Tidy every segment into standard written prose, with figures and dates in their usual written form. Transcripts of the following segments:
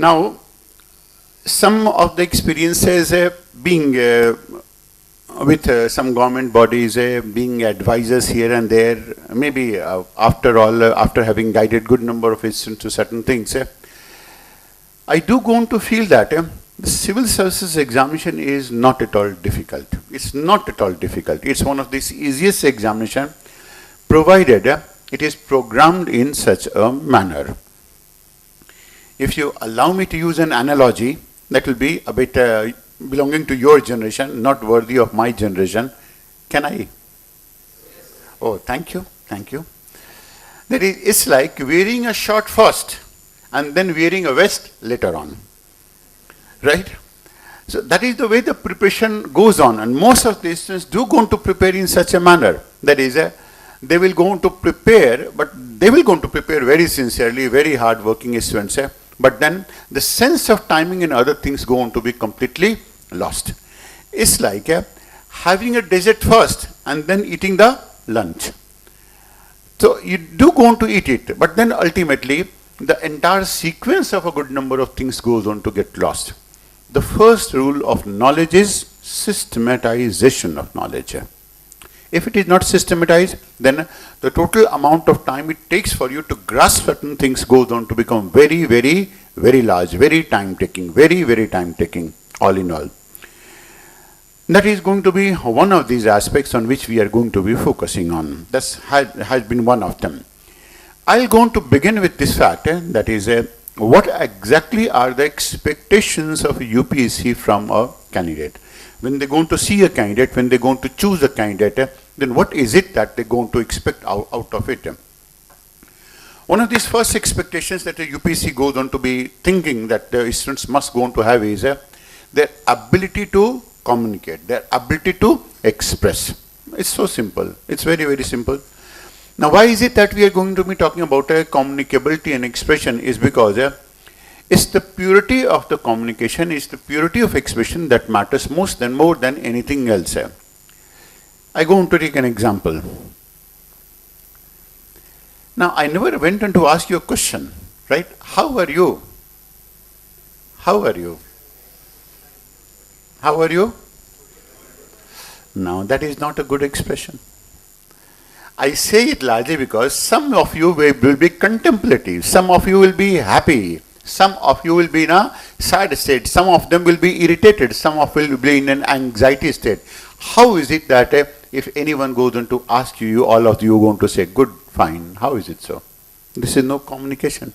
Now, some of the experiences being with some government bodies, being advisors here and there, maybe after all, after having guided good number of students to certain things, I do go on to feel that the civil services examination is not at all difficult. It's not at all difficult. It's one of the easiest examination, provided it is programmed in such a manner. If you allow me to use an analogy, that will be a bit belonging to your generation, not worthy of my generation. Can I? Oh, thank you, thank you. That is, it's like wearing a shirt first and then wearing a vest later on. Right? So that is the way the preparation goes on, and most of the students do go on to prepare in such a manner. That is, they will go on to prepare, but they will go on to prepare very sincerely, very hard working students. But then the sense of timing and other things go on to be completely lost. It's like having a dessert first and then eating the lunch. So you do go on to eat it, but then ultimately the entire sequence of a good number of things goes on to get lost. The first rule of knowledge is systematization of knowledge. If it is not systematized, then the total amount of time it takes for you to grasp certain things goes on to become very, very, very large, very time-taking, very, very time-taking, all in all. That is going to be one of these aspects on which we are going to be focusing on. That has been one of them. I'll go on to begin with this fact, that is, what exactly are the expectations of UPSC from a candidate? When they're going to see a candidate, when they're going to choose a candidate, then what is it that they're going to expect out of it? One of these first expectations that the UPSC goes on to be thinking that the students must go on to have is their ability to communicate, their ability to express. It's so simple. It's very, very simple. Now, why is it that we are going to be talking about communicability and expression is because it's the purity of the communication, it's the purity of expression that matters more than anything else. I go on to take an example. Now, I never went on to ask you a question, right? How are you? How are you? How are you? Now, that is not a good expression. I say it largely because some of you will be contemplative, some of you will be happy, some of you will be in a sad state, some of them will be irritated, some of you will be in an anxiety state. How is it that if anyone goes on to ask you, all of you are going to say, good, fine, how is it so? This is no communication.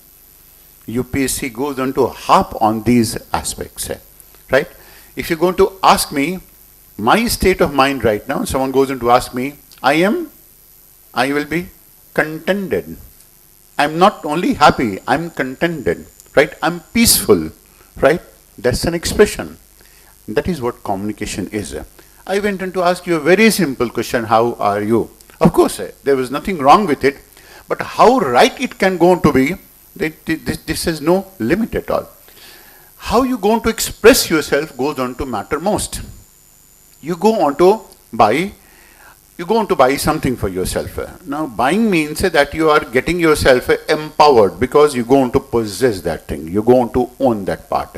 UPSC goes on to harp on these aspects, right? If you're going to ask me, my state of mind right now, someone goes on to ask me, I will be contented. I'm not only happy, I'm contented, right? I'm peaceful, right? That's an expression. That is what communication is. I went on to ask you a very simple question, how are you? Of course, there was nothing wrong with it, but how right it can go on to be, this has no limit at all. How you go on to express yourself goes on to matter most. You go on to buy something for yourself. Now, buying means that you are getting yourself empowered because you go on to possess that thing. You go on to own that part.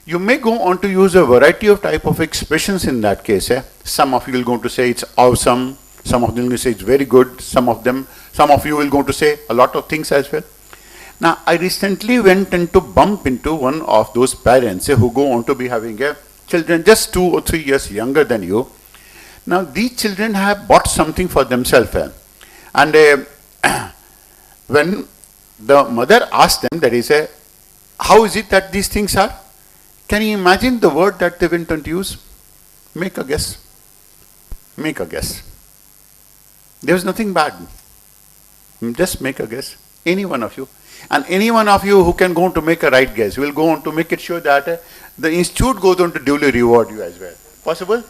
You may go on to use a variety of type of expressions in that case. Some of you will go on to say it's awesome. Some of them will say it's very good. Some of you will go on to say a lot of things as well. Now, I recently went into bump into one of those parents who go on to be having children just 2 or 3 years younger than you. Now, these children have bought something for themselves. And when the mother asked them, that is, how is it that these things are? Can you imagine the word that they went on to use? Make a guess. Make a guess. There was nothing bad. Just make a guess. Any one of you. And any one of you who can go on to make a right guess will go on to make it sure that the institute goes on to duly reward you as well. Possible?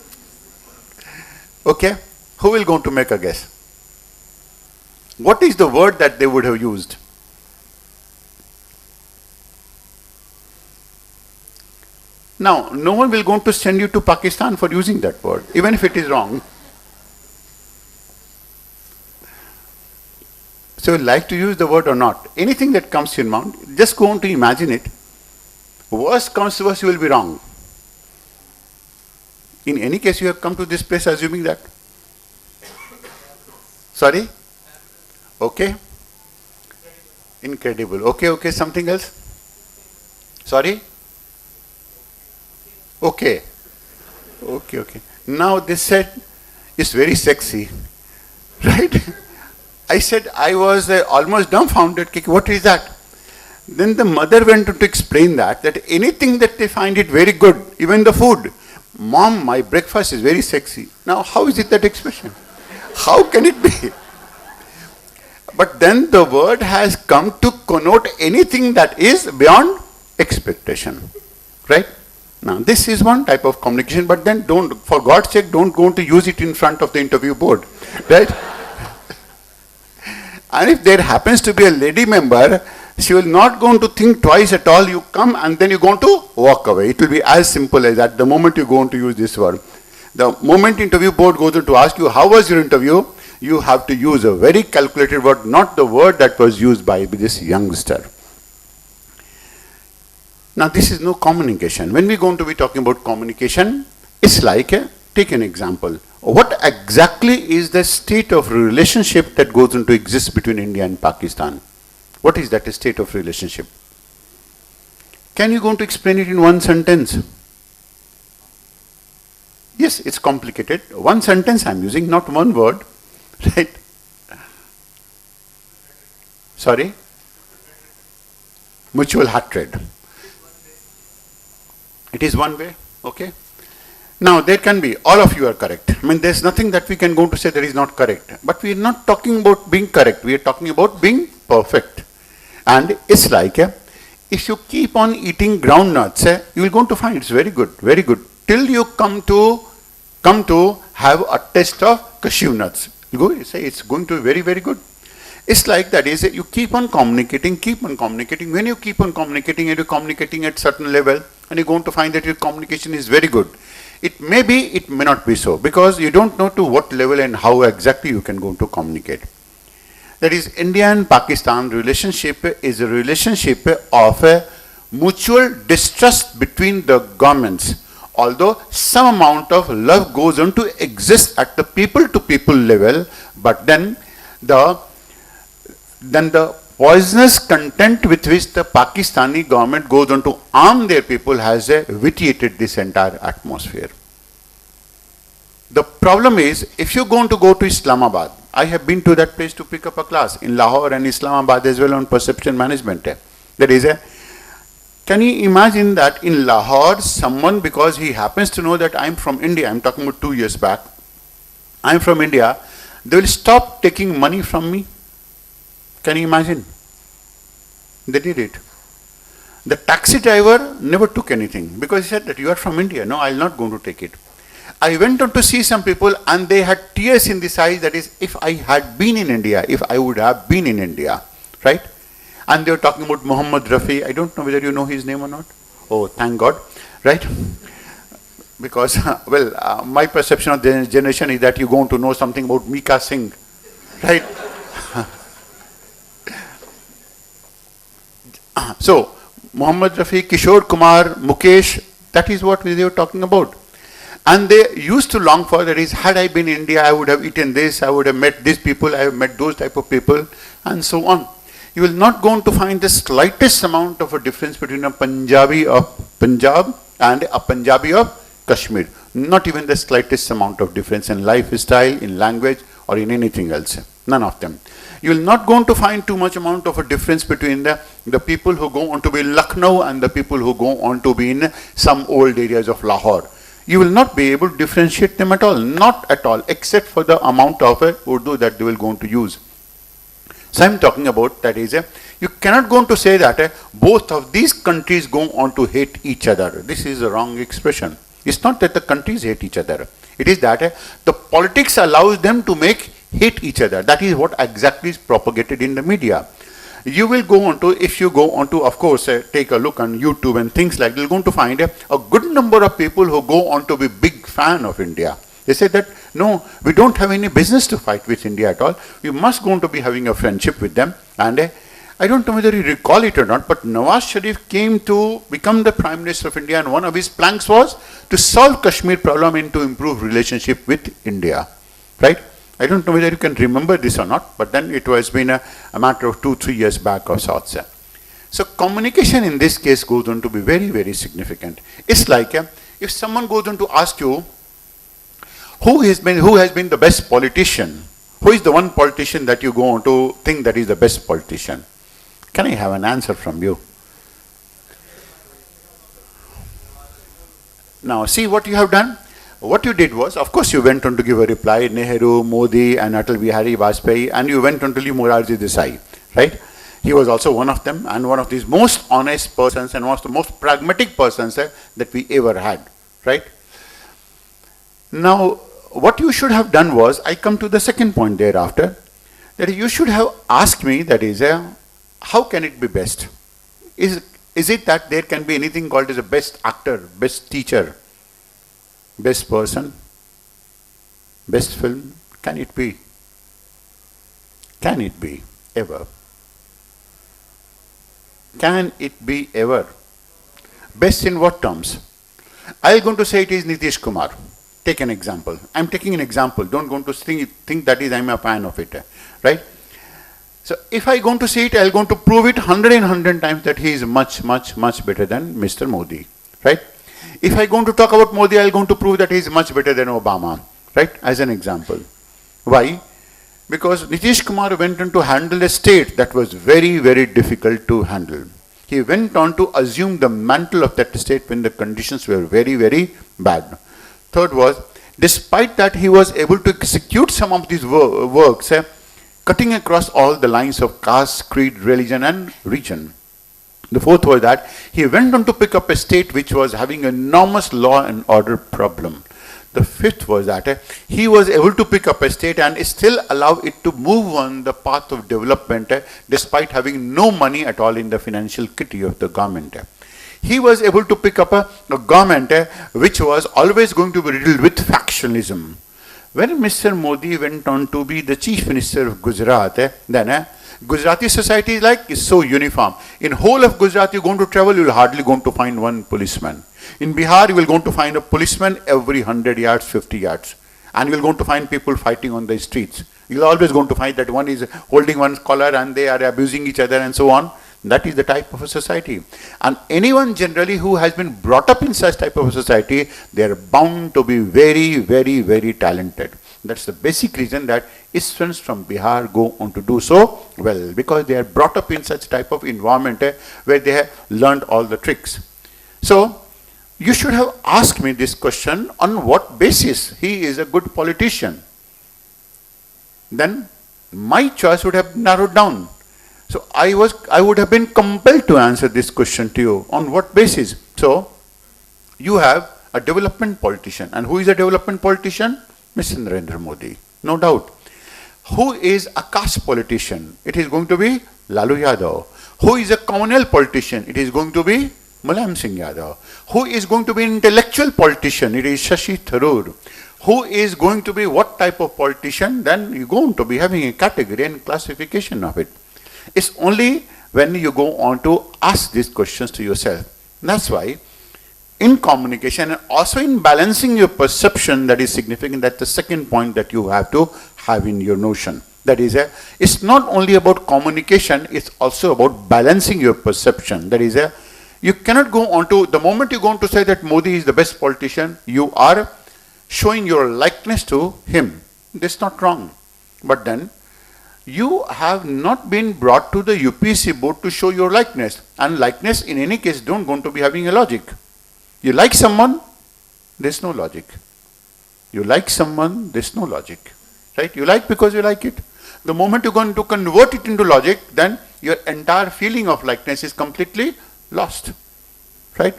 Okay. Who will go on to make a guess? What is the word that they would have used? Now, no one will go on to send you to Pakistan for using that word, even if it is wrong. So, you like to use the word or not? Anything that comes to your mind, just go on to imagine it. Worst comes to worst, you will be wrong. In any case, you have come to this place assuming that. Sorry? Okay? Incredible. Okay, something else? Sorry? Okay. Now this said, it's very sexy. Right? I said, I was almost dumbfounded. What is that? Then the mother went to explain that anything that they find it very good, even the food. Mom, my breakfast is very sexy. Now, how is it that expression? How can it be? But then the word has come to connote anything that is beyond expectation. Right? Now, this is one type of communication, but then don't, for God's sake, don't go to use it in front of the interview board. Right? And if there happens to be a lady member, she will not going to think twice at all. You come and then you're going to walk away. It will be as simple as that the moment you're going to use this word. The moment interview board goes to ask you, how was your interview? You have to use a very calculated word, not the word that was used by this youngster. Now, this is no communication. When we're going to be talking about communication, it's like, take an example. What exactly is the state of relationship that goes into exist between India and Pakistan? What is that state of relationship? Can you go to explain it in one sentence? Yes, it's complicated. One sentence I'm using, not one word. Right? Sorry? Mutual hatred. It is one way, okay? Now, there can be, all of you are correct. I mean, there's nothing that we can go to say that is not correct. But we are not talking about being correct. We are talking about being perfect. And it's like, if you keep on eating groundnuts, you will going to find it's very good, till you come to have a taste of cashew nuts. You say it's going to be very, very good. It's like that is, you keep on communicating. When you keep on communicating and you're communicating at certain level, and you're going to find that your communication is very good. It may be, it may not be so, because you don't know to what level and how exactly you can go to communicate. That is, India and Pakistan relationship is a relationship of a mutual distrust between the governments. Although some amount of love goes on to exist at the people-to-people level, but then the poisonous content with which the Pakistani government goes on to arm their people has vitiated this entire atmosphere. The problem is, if you're going to go to Islamabad, I have been to that place to pick up a class in Lahore and Islamabad as well on perception management. That is, can you imagine that in Lahore, someone, because he happens to know that I'm from India, I'm talking about 2 years back, I'm from India, they will stop taking money from me? Can you imagine? They did it. The taxi driver never took anything because he said that you are from India. No, I'm not going to take it. I went on to see some people and they had tears in the eyes. That is, if I had been in India, if I would have been in India, right? And they were talking about Muhammad Rafi. I don't know whether you know his name or not. Oh, thank God, right? Because, well, my perception of the generation is that you're going to know something about Mika Singh, right? So, Muhammad Rafi, Kishore Kumar, Mukesh, that is what they were talking about. And they used to long for, that is, had I been in India, I would have eaten this, I would have met these people, I have met those type of people, and so on. You will not go on to find the slightest amount of a difference between a Punjabi of Punjab and a Punjabi of Kashmir. Not even the slightest amount of difference in lifestyle, in language, or in anything else. None of them. You will not go on to find too much amount of a difference between the people who go on to be in Lucknow and the people who go on to be in some old areas of Lahore. You will not be able to differentiate them at all. Not at all, except for the amount of Urdu that they will go on to use. So I'm talking about, that is, you cannot go on to say that both of these countries go on to hate each other. This is a wrong expression. It's not that the countries hate each other. It is that the politics allows them to hate each other. That is what exactly is propagated in the media. You will go on to, if you go on to, of course, take a look on YouTube and things like that, you're going to find a good number of people who go on to be big fan of India. They say that, no, we don't have any business to fight with India at all. We must go on to be having a friendship with them. And I don't know whether you recall it or not, but Nawaz Sharif came to become the Prime Minister of India, and one of his planks was to solve Kashmir problem and to improve relationship with India, right? I don't know whether you can remember this or not, but then it was been a matter of 2-3 years back of sorts. So communication in this case goes on to be very, very significant. It's like if someone goes on to ask you, who has been the best politician? Who is the one politician that you go on to think that is the best politician? Can I have an answer from you? Now see what you have done. What you did was, of course you went on to give a reply, Nehru, Modi and Atal Bihari Vajpayee, and you went on to leave Morarji Desai, right? He was also one of them, and one of these most honest persons and one of the most pragmatic persons that we ever had, right? Now, what you should have done was, I come to the second point thereafter, that you should have asked me, that is, how can it be best? Is it that there can be anything called as a best actor, best teacher, best person, best film? Can it be? Can it be ever? Can it be ever? Best in what terms? I'm going to say it is Nitish Kumar. Take an example. I'm taking an example. Don't go to think that is I'm a fan of it, right? So if I'm going to say it, I'm going to prove it 100 times that he is much, much, much better than Mr. Modi, right? If I'm going to talk about Modi, I'm going to prove that he is much better than Obama, right? As an example. Why? Because Nitish Kumar went on to handle a state that was very, very difficult to handle. He went on to assume the mantle of that state when the conditions were very, very bad. Third was, despite that he was able to execute some of these works, cutting across all the lines of caste, creed, religion and region. The fourth was that he went on to pick up a state which was having enormous law and order problem. The fifth was that he was able to pick up a state and still allow it to move on the path of development despite having no money at all in the financial kitty of the government. He was able to pick up a government which was always going to be riddled with factionalism. When Mr. Modi went on to be the Chief Minister of Gujarat, then Gujarati society is so uniform. In whole of Gujarat, you're going to travel, you'll hardly going to find one policeman. In Bihar, you will going to find a policeman every 100 yards, 50 yards. And you're going to find people fighting on the streets. You're always going to find that one is holding one's collar and they are abusing each other and so on. That is the type of a society. And anyone generally who has been brought up in such type of a society, they are bound to be very, very, very talented. That's the basic reason that students from Bihar go on to do so well, because they are brought up in such type of environment where they have learned all the tricks. So, you should have asked me this question, on what basis he is a good politician. Then my choice would have narrowed down. So I would have been compelled to answer this question to you. On what basis? So, you have a development politician. And who is a development politician? Mr. Narendra Modi. No doubt. Who is a caste politician? It is going to be Lalu Yadav. Who is a communal politician? It is going to be Mulayam Singh Yadav. Who is going to be an intellectual politician? It is Shashi Tharoor. Who is going to be what type of politician? Then you're going to be having a category and classification of it. It's only when you go on to ask these questions to yourself. That's why in communication and also in balancing your perception, that is significant. That's the second point that you have to have in your notion. That is, it's not only about communication, it's also about balancing your perception. That is, you cannot go on to, the moment you go on to say that Modi is the best politician, you are showing your likeness to him. That's not wrong. But then, you have not been brought to the UPSC board to show your likeness. And likeness in any case don't going to be having a logic. You like someone, there's no logic. You like someone, there's no logic. Right? You like because you like it. The moment you're going to convert it into logic, then your entire feeling of likeness is completely lost. Right?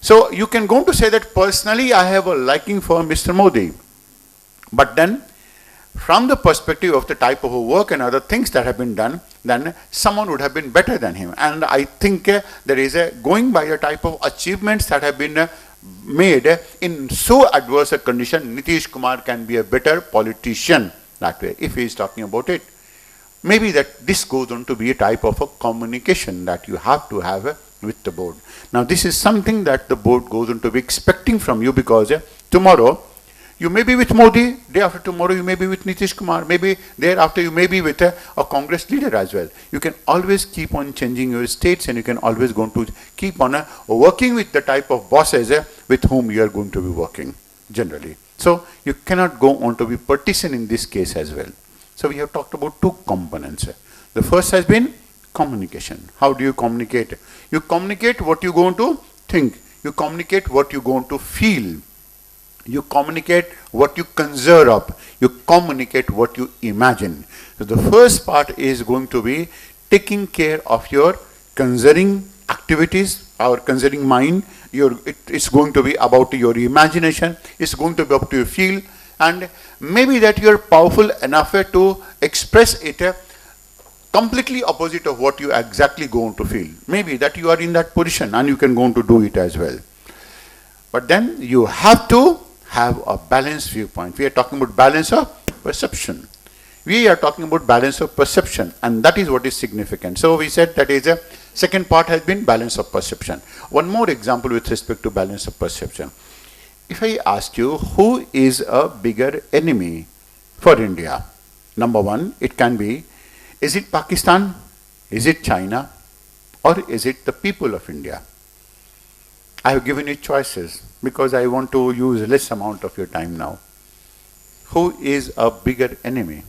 So you can go on to say that personally I have a liking for Mr. Modi. But then, from the perspective of the type of work and other things that have been done, then someone would have been better than him. And I think there is going by a type of achievements that have been made in so adverse a condition, Nitish Kumar can be a better politician that way, if he is talking about it. maybe that this goes on to be a type of a communication that you have to have with the board. Now this is something that the board goes on to be expecting from you, because tomorrow you may be with Modi, day after tomorrow you may be with Nitish Kumar, maybe thereafter you may be with a Congress leader as well. You can always keep on changing your states, and you can always go to keep on working with the type of bosses with whom you are going to be working generally. So you cannot go on to be partisan in this case as well. So we have talked about two components. The first has been communication. How do you communicate? You communicate what you're going to think. You communicate what you're going to feel. You communicate what you conjure up. You communicate what you imagine. So the first part is going to be taking care of your conjuring activities, our conjuring mind. It's going to be about your imagination. It's going to be up to your feel. And maybe that you're powerful enough to express it completely opposite of what you exactly going to feel. Maybe that you are in that position and you can go on to do it as well. But then you have to have a balanced viewpoint. We are talking about balance of perception. We are talking about balance of perception, and that is what is significant. So we said that is a second part has been balance of perception. One more example with respect to balance of perception. If I ask you, who is a bigger enemy for India? Number one, it can be, is it Pakistan, is it China, or is it the people of India? I have given you choices because I want to use less amount of your time now. Who is a bigger enemy?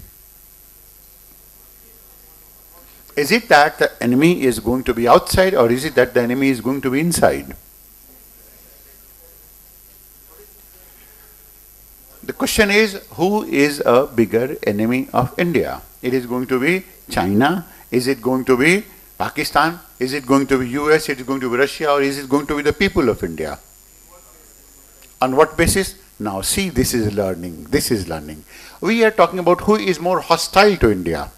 Is it that the enemy is going to be outside, or is it that the enemy is going to be inside? The question is, who is a bigger enemy of India? It is going to be China? Is it going to be Pakistan? Is it going to be US? Is it going to be Russia? Or is it going to be the people of India? On what basis? Now see, this is learning. This is learning. We are talking about who is more hostile to India.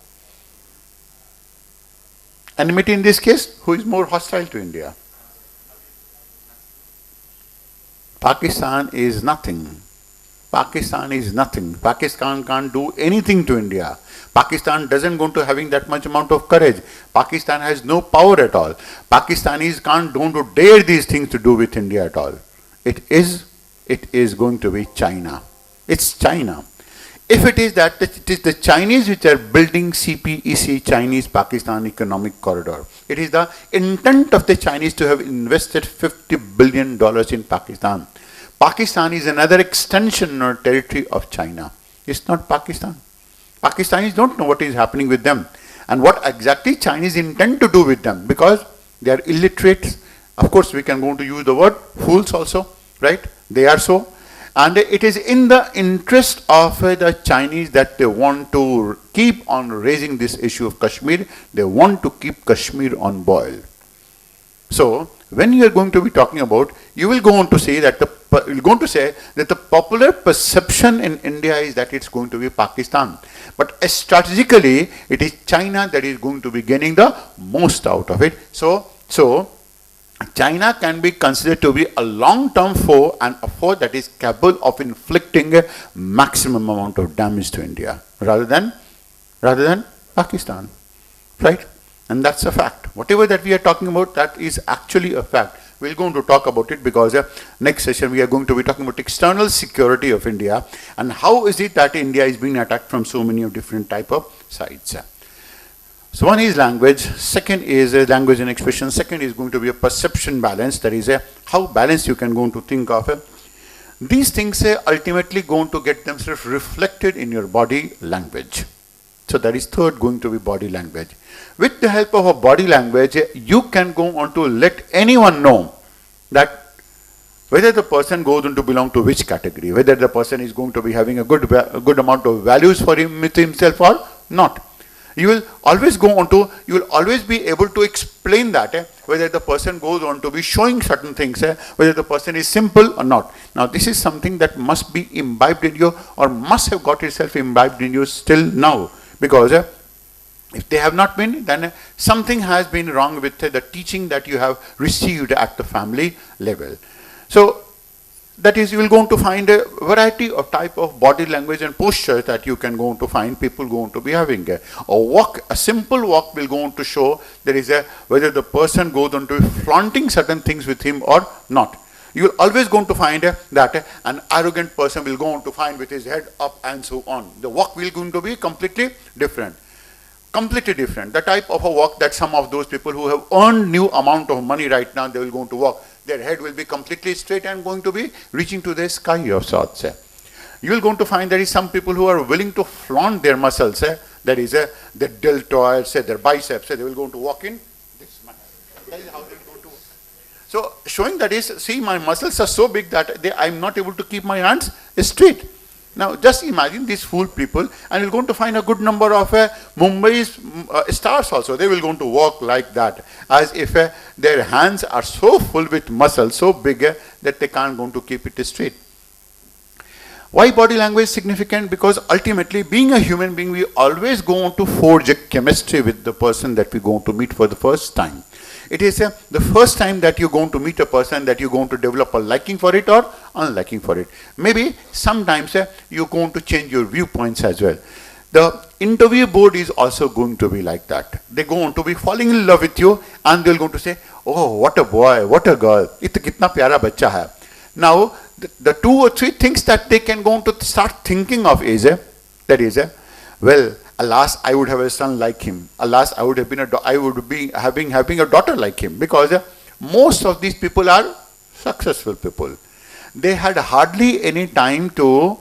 Enmity in this case, who is more hostile to India? Pakistan is nothing. Pakistan is nothing. Pakistan can't do anything to India. Pakistan doesn't go to having that much amount of courage. Pakistan has no power at all. Pakistanis don't dare these things to do with India at all. It is going to be China. It's China. If it is that it is the Chinese which are building CPEC, Chinese-Pakistan Economic Corridor. It is the intent of the Chinese to have invested $50 billion in Pakistan. Pakistan is another extension or territory of China. It's not Pakistan. Pakistanis don't know what is happening with them and what exactly Chinese intend to do with them, because they are illiterate. Of course, we can go to use the word fools also, right? They are so. And it is in the interest of the Chinese that they want to keep on raising this issue of Kashmir. They want to keep Kashmir on boil. So, when you are going to be talking about, you will go on to say that the popular perception in India is that it's going to be Pakistan. But strategically, it is China that is going to be gaining the most out of it. So China can be considered to be a long-term foe, and a foe that is capable of inflicting a maximum amount of damage to India rather than Pakistan, right? And that's a fact. Whatever that we are talking about, that is actually a fact. We're going to talk about it because next session we are going to be talking about external security of India and how is it that India is being attacked from so many of different type of sides. So one is language, second is language and expression, second is going to be a perception balance, that is how balanced you can go to think of. These things ultimately going to get themselves reflected in your body language. So that is third going to be body language. With the help of a body language, you can go on to let anyone know that whether the person goes on to belong to which category, whether the person is going to be having a good amount of values for him with himself or not. You will always you will always be able to explain that, whether the person goes on to be showing certain things, whether the person is simple or not. Now this is something that must be imbibed in you, or must have got itself imbibed in you still now, because if they have not been, then something has been wrong with the teaching that you have received at the family level. So That is, you will going to find a variety of type of body language and posture that you can go to find people going to be having. A walk, a simple walk will go on to show there is a, whether the person goes on to be flaunting certain things with him or not. You will always going to find that an arrogant person will go on to find with his head up and so on. The walk will going to be completely different. Completely different. The type of a walk that some of those people who have earned new amount of money right now, they will go to walk. Their head will be completely straight and going to be reaching to the sky of sorts. You will going to find there is some people who are willing to flaunt their muscles. That is their deltoids, their biceps. They will go to walk in this manner. That is how they will go to. So showing that is, see, my muscles are so big that I am not able to keep my hands straight. Now just imagine these fool people, and you're going to find a good number of Mumbai's stars also. They will going to walk like that, as if their hands are so full with muscle, so big that they can't going to keep it straight. Why body language is significant? Because ultimately, being a human being, we always go on to forge a chemistry with the person that we go to meet for the first time. It is the first time that you're going to meet a person that you're going to develop a liking for it or unliking for it. Maybe sometimes you're going to change your viewpoints as well. The interview board is also going to be like that. They're going to be falling in love with you, and they're going to say, oh, what a boy, what a girl, ita kitna pyara bachcha hai. Now, the 2 or 3 things that they can go to start thinking of is, that is, well, alas, I would have a son like him. Alas, I would have been I would be having a daughter like him. Because most of these people are successful people. They had hardly any time to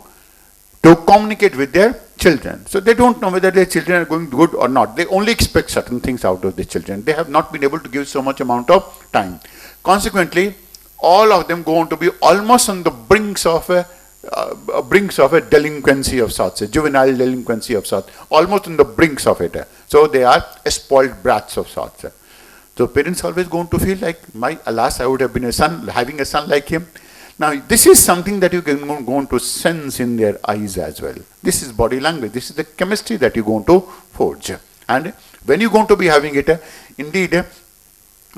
communicate with their children. So they don't know whether their children are going good or not. They only expect certain things out of their children. They have not been able to give so much amount of time. Consequently, all of them go on to be almost on the brinks of a delinquency of sorts, a juvenile delinquency of sorts, almost on the brinks of it. So they are spoiled brats of sorts. So parents always going to feel like, alas, I would have been having a son like him. Now this is something that you can go on to sense in their eyes as well. This is body language. This is the chemistry that you're going to forge. And when you're going to be having it, indeed,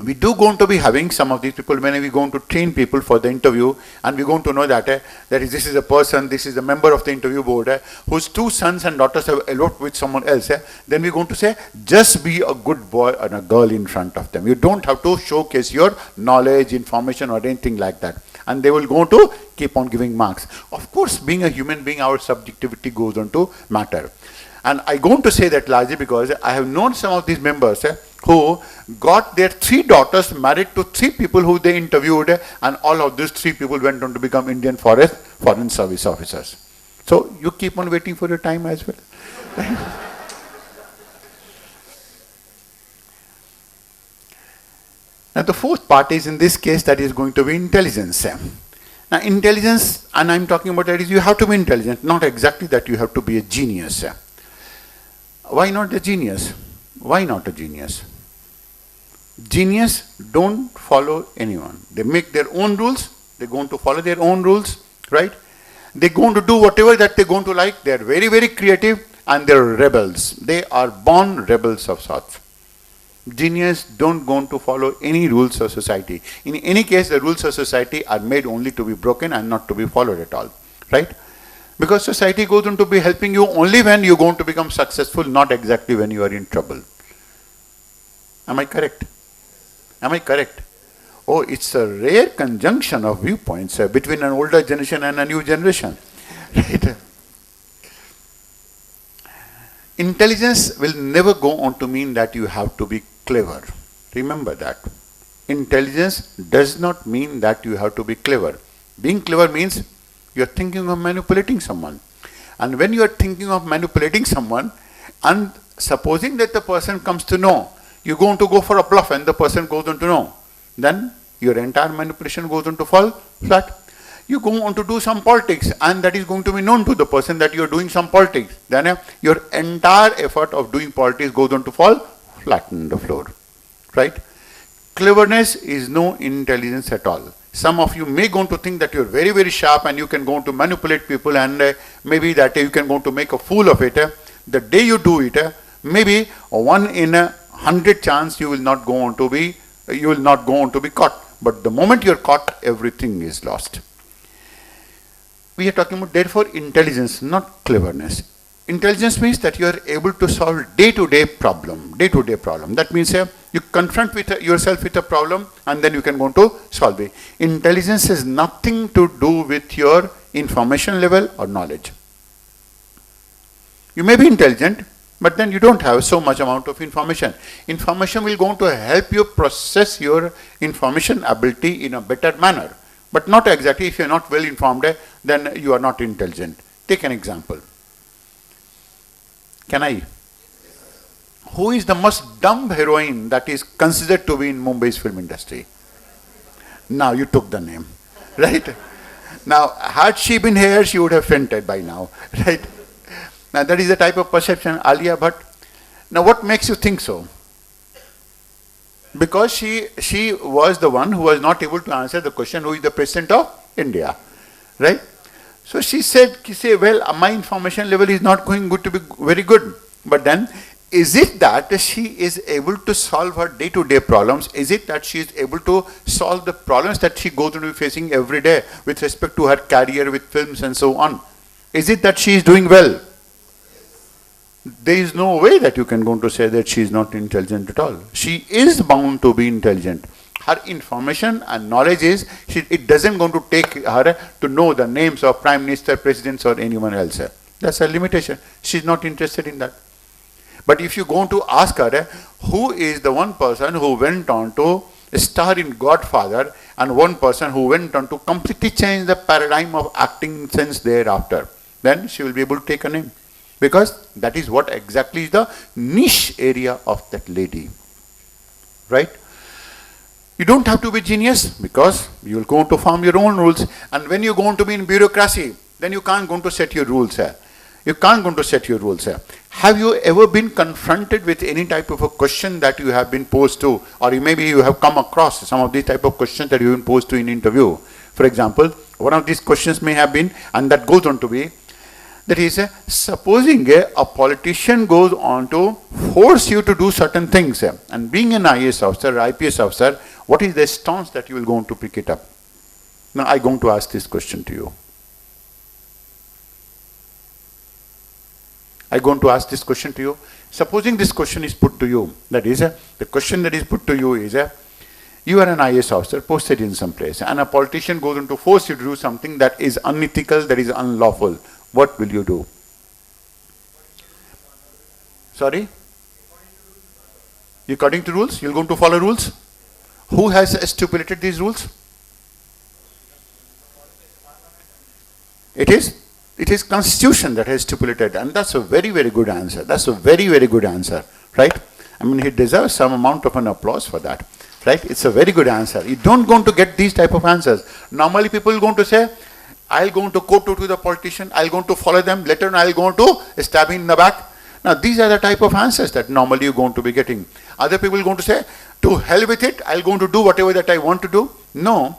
we do going to be having some of these people when we're going to train people for the interview, and we're going to know that this is a person, this is a member of the interview board whose 2 sons and daughters have eloped with someone else. Then we're going to say, just be a good boy and a girl in front of them. You don't have to showcase your knowledge, information or anything like that. And they will go to keep on giving marks. Of course, being a human being, our subjectivity goes on to matter. And I'm going to say that largely because I have known some of these members who got their 3 daughters married to 3 people who they interviewed, and all of these 3 people went on to become Indian foreign service officers. So you keep on waiting for your time as well. Now the 4th part is, in this case, that is going to be intelligence. Now intelligence, and I'm talking about that, is you have to be intelligent, not exactly that you have to be a genius. Why not a genius? Why not a genius? Genius don't follow anyone. They make their own rules. They're going to follow their own rules, right? They're going to do whatever that they're going to like. They're very, very creative, and they're rebels. They are born rebels of sorts. Genius don't go on to follow any rules of society. In any case, the rules of society are made only to be broken and not to be followed at all, right? Because society goes on to be helping you only when you're going to become successful, not exactly when you are in trouble. Am I correct? Am I correct? Oh, it's a rare conjunction of viewpoints between an older generation and a new generation. Right? Intelligence will never go on to mean that you have to be clever. Remember that. Intelligence does not mean that you have to be clever. Being clever means you are thinking of manipulating someone. And when you are thinking of manipulating someone, and supposing that the person comes to know, you're going to go for a bluff and the person goes on to know, then your entire manipulation goes on to fall flat. You go on to do some politics, and that is going to be known to the person that you are doing some politics. Then your entire effort of doing politics goes on to fall flat on the floor. Right? Cleverness is no intelligence at all. Some of you may go on to think that you are very, very sharp and you can go on to manipulate people, and maybe that you can go on to make a fool of it. The day you do it, maybe 1 in 100 chance you will not go on to be caught. But the moment you are caught, everything is lost. We are talking about therefore intelligence, not cleverness. Intelligence means that you are able to solve day-to-day problem. That means you confront yourself with a problem and then you can go to solve it. Intelligence has nothing to do with your information level or knowledge. You may be intelligent, but then you don't have so much amount of information. Information will go to help you process your information ability in a better manner. But not exactly, if you are not well informed, then you are not intelligent. Take an example. Can I? Who is the most dumb heroine that is considered to be in Mumbai's film industry? Now you took the name, right? Now, had she been here, she would have fainted by now, right? Now that is the type of perception, Alia Bhatt. Now what makes you think so? Because she was the one who was not able to answer the question, who is the president of India, right? So she said, well, my information level is not going to be very good. But then, is it that she is able to solve her day-to-day problems? Is it that she is able to solve the problems that she goes to be facing every day with respect to her career with films and so on? Is it that she is doing well? There is no way that you can go to say that she is not intelligent at all. She is bound to be intelligent. Her information and knowledge is, it doesn't going to take her to know the names of prime minister, presidents or anyone else. That's a limitation. She's not interested in that. But if you go to ask her, who is the one person who went on to star in Godfather and one person who went on to completely change the paradigm of acting since thereafter, then she will be able to take a name. Because that is what exactly is the niche area of that lady. Right? You don't have to be genius because you will go to form your own rules. And when you go to be in bureaucracy, then you can't go to set your rules. You can't go to set your rules. Have you ever been confronted with any type of a question that you have been posed to, or maybe you have come across some of these type of questions that you have been posed to in interview? For example, one of these questions may have been, and that goes on to be, that is, supposing a politician goes on to force you to do certain things, and being an IAS officer, IPS officer, what is the stance that you will go on to pick it up? Now, I'm going to ask this question to you. I'm going to ask this question to you. Supposing this question is put to you, that is, the question that is put to you is, you are an IAS officer posted in some place, and a politician goes on to force you to do something that is unethical, that is unlawful. What will you do? Sorry? According to rules? You're going to follow rules? Who has stipulated these rules? It is Constitution that has stipulated, and that's a very, very good answer. That's a very, very good answer, right? I mean, he deserves some amount of an applause for that, right? It's a very good answer. You don't going to get these type of answers. Normally people are going to say, I'll go to quote to the politician, I'll go to follow them, later on I'll go to stab him in the back. Now these are the type of answers that normally you're going to be getting. Other people are going to say, to hell with it, I'll go to do whatever that I want to do. No,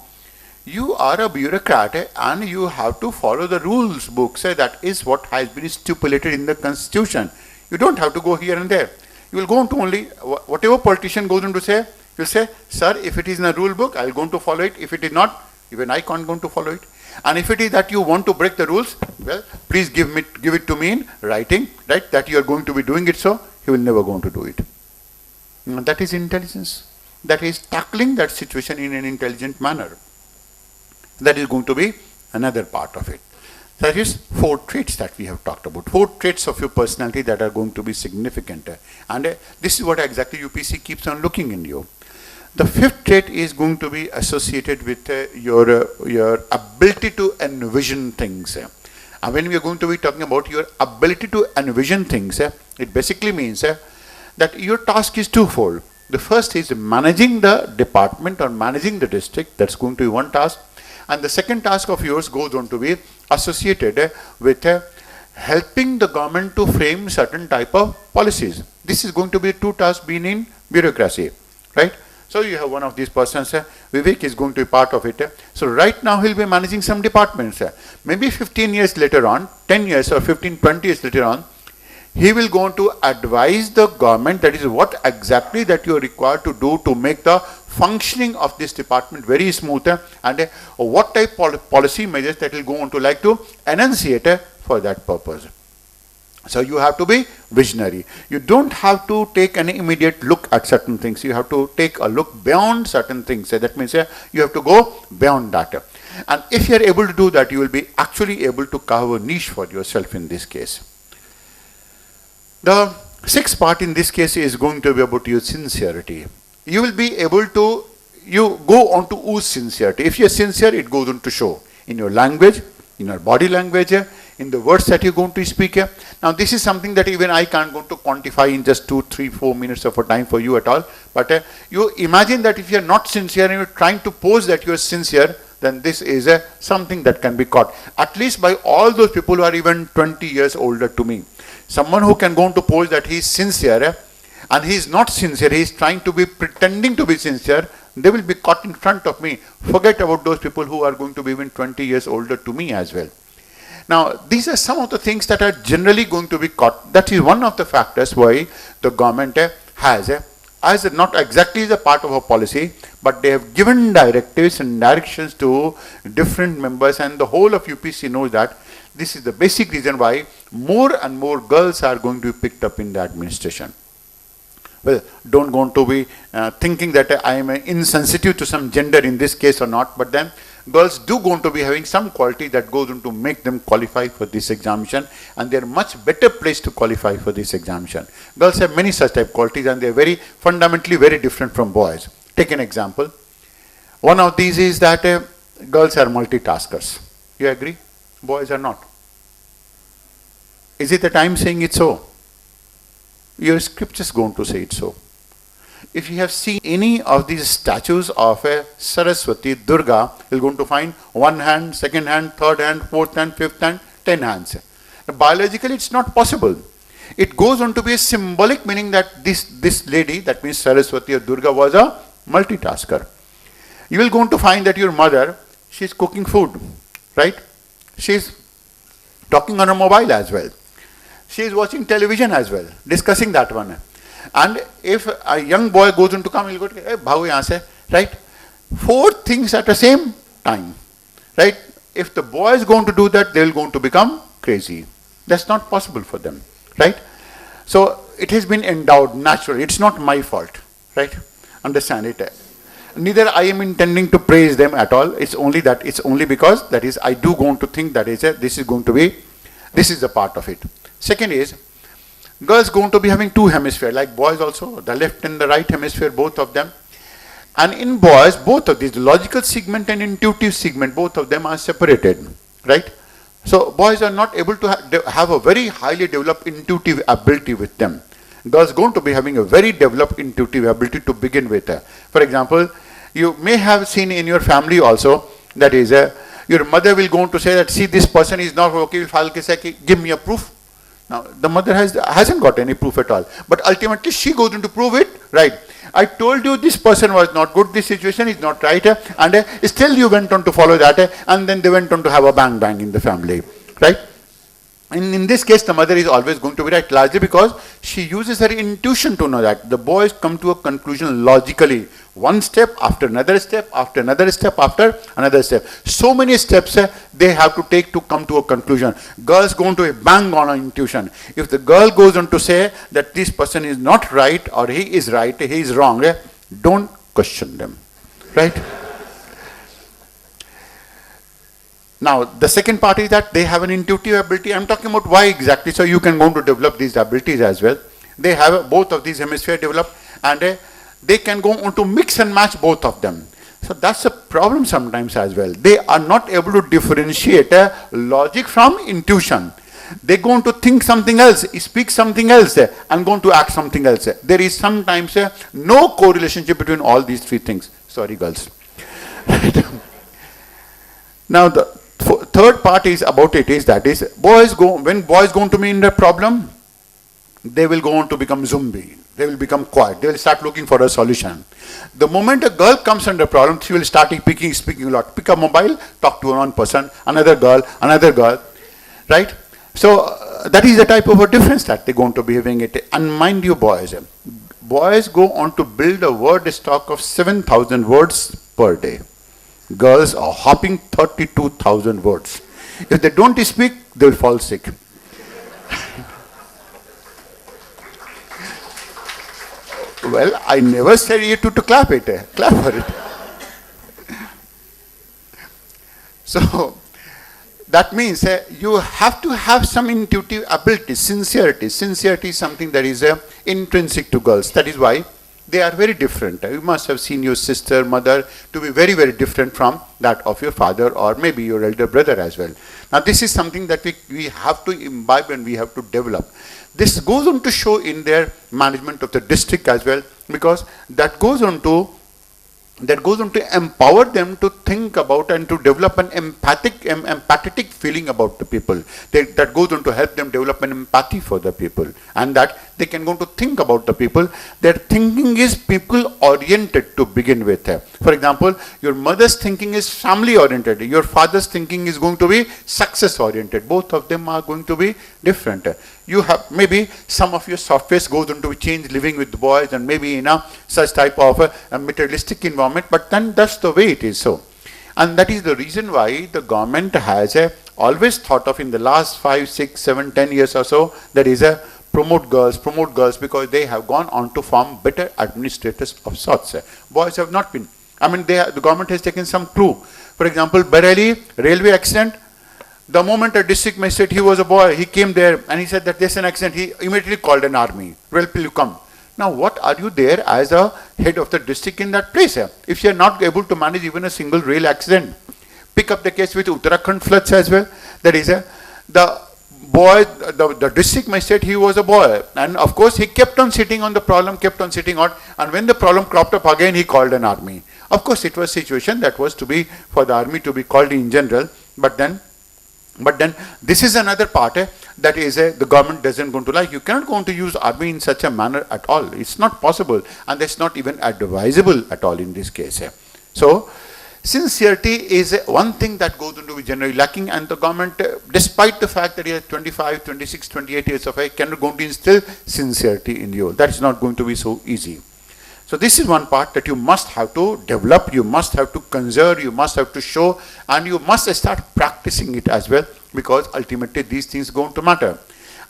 you are a bureaucrat and you have to follow the rules books. That is what has been stipulated in the Constitution. You don't have to go here and there. You will go on to only, whatever politician goes on to say, you'll say, sir, if it is in a rule book, I'll go on to follow it. If it is not, even I can't go on to follow it. And if it is that you want to break the rules, well, please give it to me in writing, right, that you are going to be doing it, so he will never go on to do it. And that is intelligence. That is tackling that situation in an intelligent manner. That is going to be another part of it. That is 4 traits that we have talked about. 4 traits of your personality that are going to be significant. And this is what exactly UPC keeps on looking in you. The 5th trait is going to be associated with your ability to envision things. And when we are going to be talking about your ability to envision things, it basically means that your task is twofold. The first is managing the department or managing the district. That's going to be one task. And the second task of yours goes on to be associated with helping the government to frame certain type of policies. This is going to be 2 tasks being in bureaucracy, right? So you have one of these persons, Vivek is going to be part of it. So right now he'll be managing some departments. Maybe 15 years later on, 10 years or 15, 20 years later on, He will go on to advise the government, that is what exactly that you are required to do to make the functioning of this department very smooth, and what type of policy measures that will go on to like to enunciate for that purpose. So you have to be visionary. You don't have to take an immediate look at certain things. You have to take a look beyond certain things. That means you have to go beyond that. And if you are able to do that, you will be actually able to carve a niche for yourself in this case. The sixth part in this case is going to be about your sincerity. You will be able to, you go on to ooze sincerity. If you are sincere, it goes on to show in your language, in your body language, in the words that you're going to speak. Now this is something that even I can't go to quantify in just 2, 3, 4 minutes of a time for you at all. But you imagine that if you're not sincere and you're trying to pose that you're sincere, then this is something that can be caught. At least by all those people who are even 20 years older to me. Someone who can go on to pose that he's sincere and he's not sincere, he's trying to be pretending to be sincere, they will be caught in front of me. Forget about those people who are going to be even 20 years older to me as well. Now, these are some of the things that are generally going to be caught. That is one of the factors why the government has, as not exactly the part of a policy, but they have given directives and directions to different members, and the whole of UPC knows that this is the basic reason why more and more girls are going to be picked up in the administration. Well, don't go on to be thinking that I am insensitive to some gender in this case or not, but then girls do go on to be having some quality that goes on to make them qualify for this examination, and they are much better placed to qualify for this examination. Girls have many such type qualities, and they are very fundamentally very different from boys. Take an example. One of these is that girls are multitaskers. You agree? Boys are not. Is it that I am saying it so? Your scriptures go on to say it so. If you have seen any of these statues of a Saraswati, Durga, you're going to find one hand, second hand, third hand, fourth hand, fifth hand, 10 hands. Biologically, it's not possible. It goes on to be a symbolic meaning that this lady, that means Saraswati or Durga, was a multitasker. You will go on to find that your mother, she's cooking food, right? She's talking on her mobile as well. She is watching television as well, discussing that one. And if a young boy goes on to come, he'll go to, hey, bhau yahan se, right? 4 things at the same time, right? If the boy is going to do that, they will going to become crazy. That's not possible for them, right? So it has been endowed naturally. It's not my fault, right? Understand it. Neither I am intending to praise them at all. It's only that, it's only because that is, I do go on to think that is this is going to be, this is a part of it. Second is, girls going to be having 2 hemispheres, like boys also, the left and the right hemisphere, both of them. And in boys, both of these, the logical segment and intuitive segment, both of them are separated, right? So boys are not able to have a very highly developed intuitive ability with them. Girls going to be having a very developed intuitive ability to begin with. For example, you may have seen in your family also, that is, your mother will go on to say that, see, this person is not okay, give me a proof. Now, the mother hasn't got any proof at all. But ultimately, she goes on to prove it, right? I told you this person was not good, this situation is not right, and still you went on to follow that, and then they went on to have a bang in the family, right? In this case, the mother is always going to be right, largely because she uses her intuition to know that. The boys come to a conclusion logically, one step after another step, after another step, after another step. So many steps they have to take to come to a conclusion. Girls go into a bang on intuition. If the girl goes on to say that this person is not right, or he is right, he is wrong, don't question them, right? Now, the second part is that they have an intuitive ability. I'm talking about why exactly, so you can go on to develop these abilities as well. They have both of these hemispheres developed, and they can go on to mix and match both of them. So that's a problem sometimes as well. They are not able to differentiate logic from intuition. They go on to think something else, speak something else, and go on to act something else. There is sometimes no correlation between all these 3 things. Sorry, girls. Now, the third part is about it is that is, when boys go on to be in the problem, they will go on to become zombie. They will become quiet. They will start looking for a solution. The moment a girl comes under problem, she will start speaking a lot. Pick a mobile, talk to one person, another girl, right? So that is the type of a difference that they're going to be having it. And mind you, boys go on to build a word stock of 7,000 words per day. Girls are hopping 32,000 words. If they don't speak, they'll fall sick. Well, I never said you to clap it. Clap for it. So that means you have to have some intuitive ability, sincerity. Sincerity is something that is intrinsic to girls. That is why they are very different. You must have seen your sister, mother to be very, very different from that of your father or maybe your elder brother as well. Now this is something that we have to imbibe and we have to develop. This goes on to show in their management of the district as well, because that goes on to empower them to think about and to develop an empathetic feeling about the people. That goes on to help them develop an empathy for the people, and that they can go to think about the people. Their thinking is people oriented to begin with. For example, your mother's thinking is family oriented. Your father's thinking is going to be success oriented. Both of them are going to be different. You have maybe some of your softwares goes into change living with the boys and maybe in a such type of a materialistic environment, but then that's the way it is so. And that is the reason why the government has always thought of in the last 5, 6, 7, 10 years or so, there is a promote girls, because they have gone on to form better administrators of sorts. Boys have not been. I mean, the government has taken some clue. For example, Bareilly railway accident. The moment a district magistrate, he was a boy, he came there and he said that there's an accident. He immediately called an army. Well, will you come? Now, what are you there as a head of the district in that place? If you are not able to manage even a single rail accident, pick up the case with Uttarakhand floods as well. That is the boy, the district magistrate, he was a boy. And of course, he kept on sitting on the problem, kept on sitting on. And when the problem cropped up again, he called an army. Of course, it was a situation that was to be for the army to be called in general. But then this is another part that is the government doesn't going to like. You cannot go on to use army in such a manner at all. It's not possible, and that's not even advisable at all in this case. So sincerity is one thing that goes on to be generally lacking, and the government, despite the fact that he has 25, 26, 28 years of age, cannot go to instill sincerity in you. That is not going to be so easy. So this is one part that you must have to develop, you must have to conserve, you must have to show, and you must start practicing it as well, because ultimately these things are going to matter.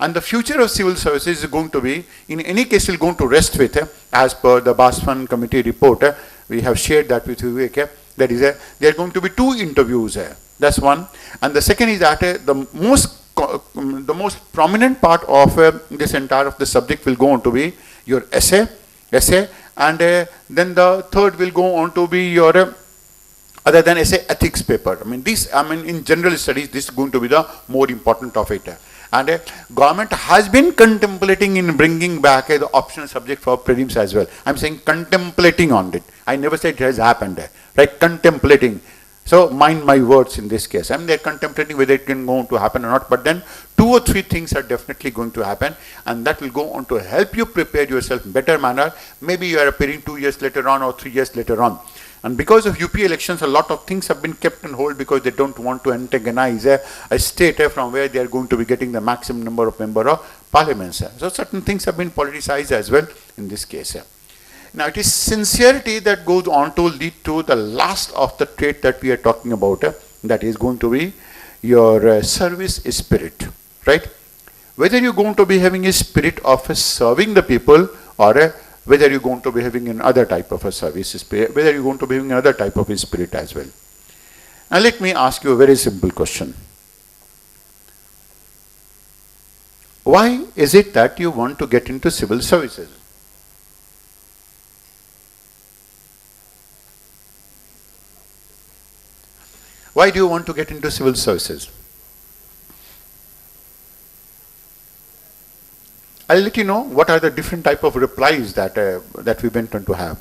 And the future of civil services is going to be, in any case, will going to rest with, as per the Baswan committee report, we have shared that with Vivek, that is, there are going to be 2 interviews. That's one. And the second is that the most prominent part of this entire of the subject will go on to be your essay, and then the third will go on to be your other than essay ethics paper. In general studies, this is going to be the more important of it. And government has been contemplating in bringing back the optional subject for prelims as well. I'm saying contemplating on it. I never said it has happened, right? Contemplating. So mind my words in this case. They're contemplating whether it can go on to happen or not, but then 2 or 3 things are definitely going to happen, and that will go on to help you prepare yourself in better manner. Maybe you are appearing 2 years later on or 3 years later on. And because of UP elections, a lot of things have been kept on hold because they don't want to antagonize a state from where they are going to be getting the maximum number of member of parliaments. So certain things have been politicized as well in this case. Now it is sincerity that goes on to lead to the last of the trait that we are talking about, that is going to be your service spirit, right? Whether you're going to be having a spirit of serving the people, or whether you're going to be having another type of a service spirit, whether you're going to be having another type of a spirit as well. Now let me ask you a very simple question. Why is it that you want to get into civil services? Why do you want to get into civil services? I'll let you know what are the different type of replies that we went on to have.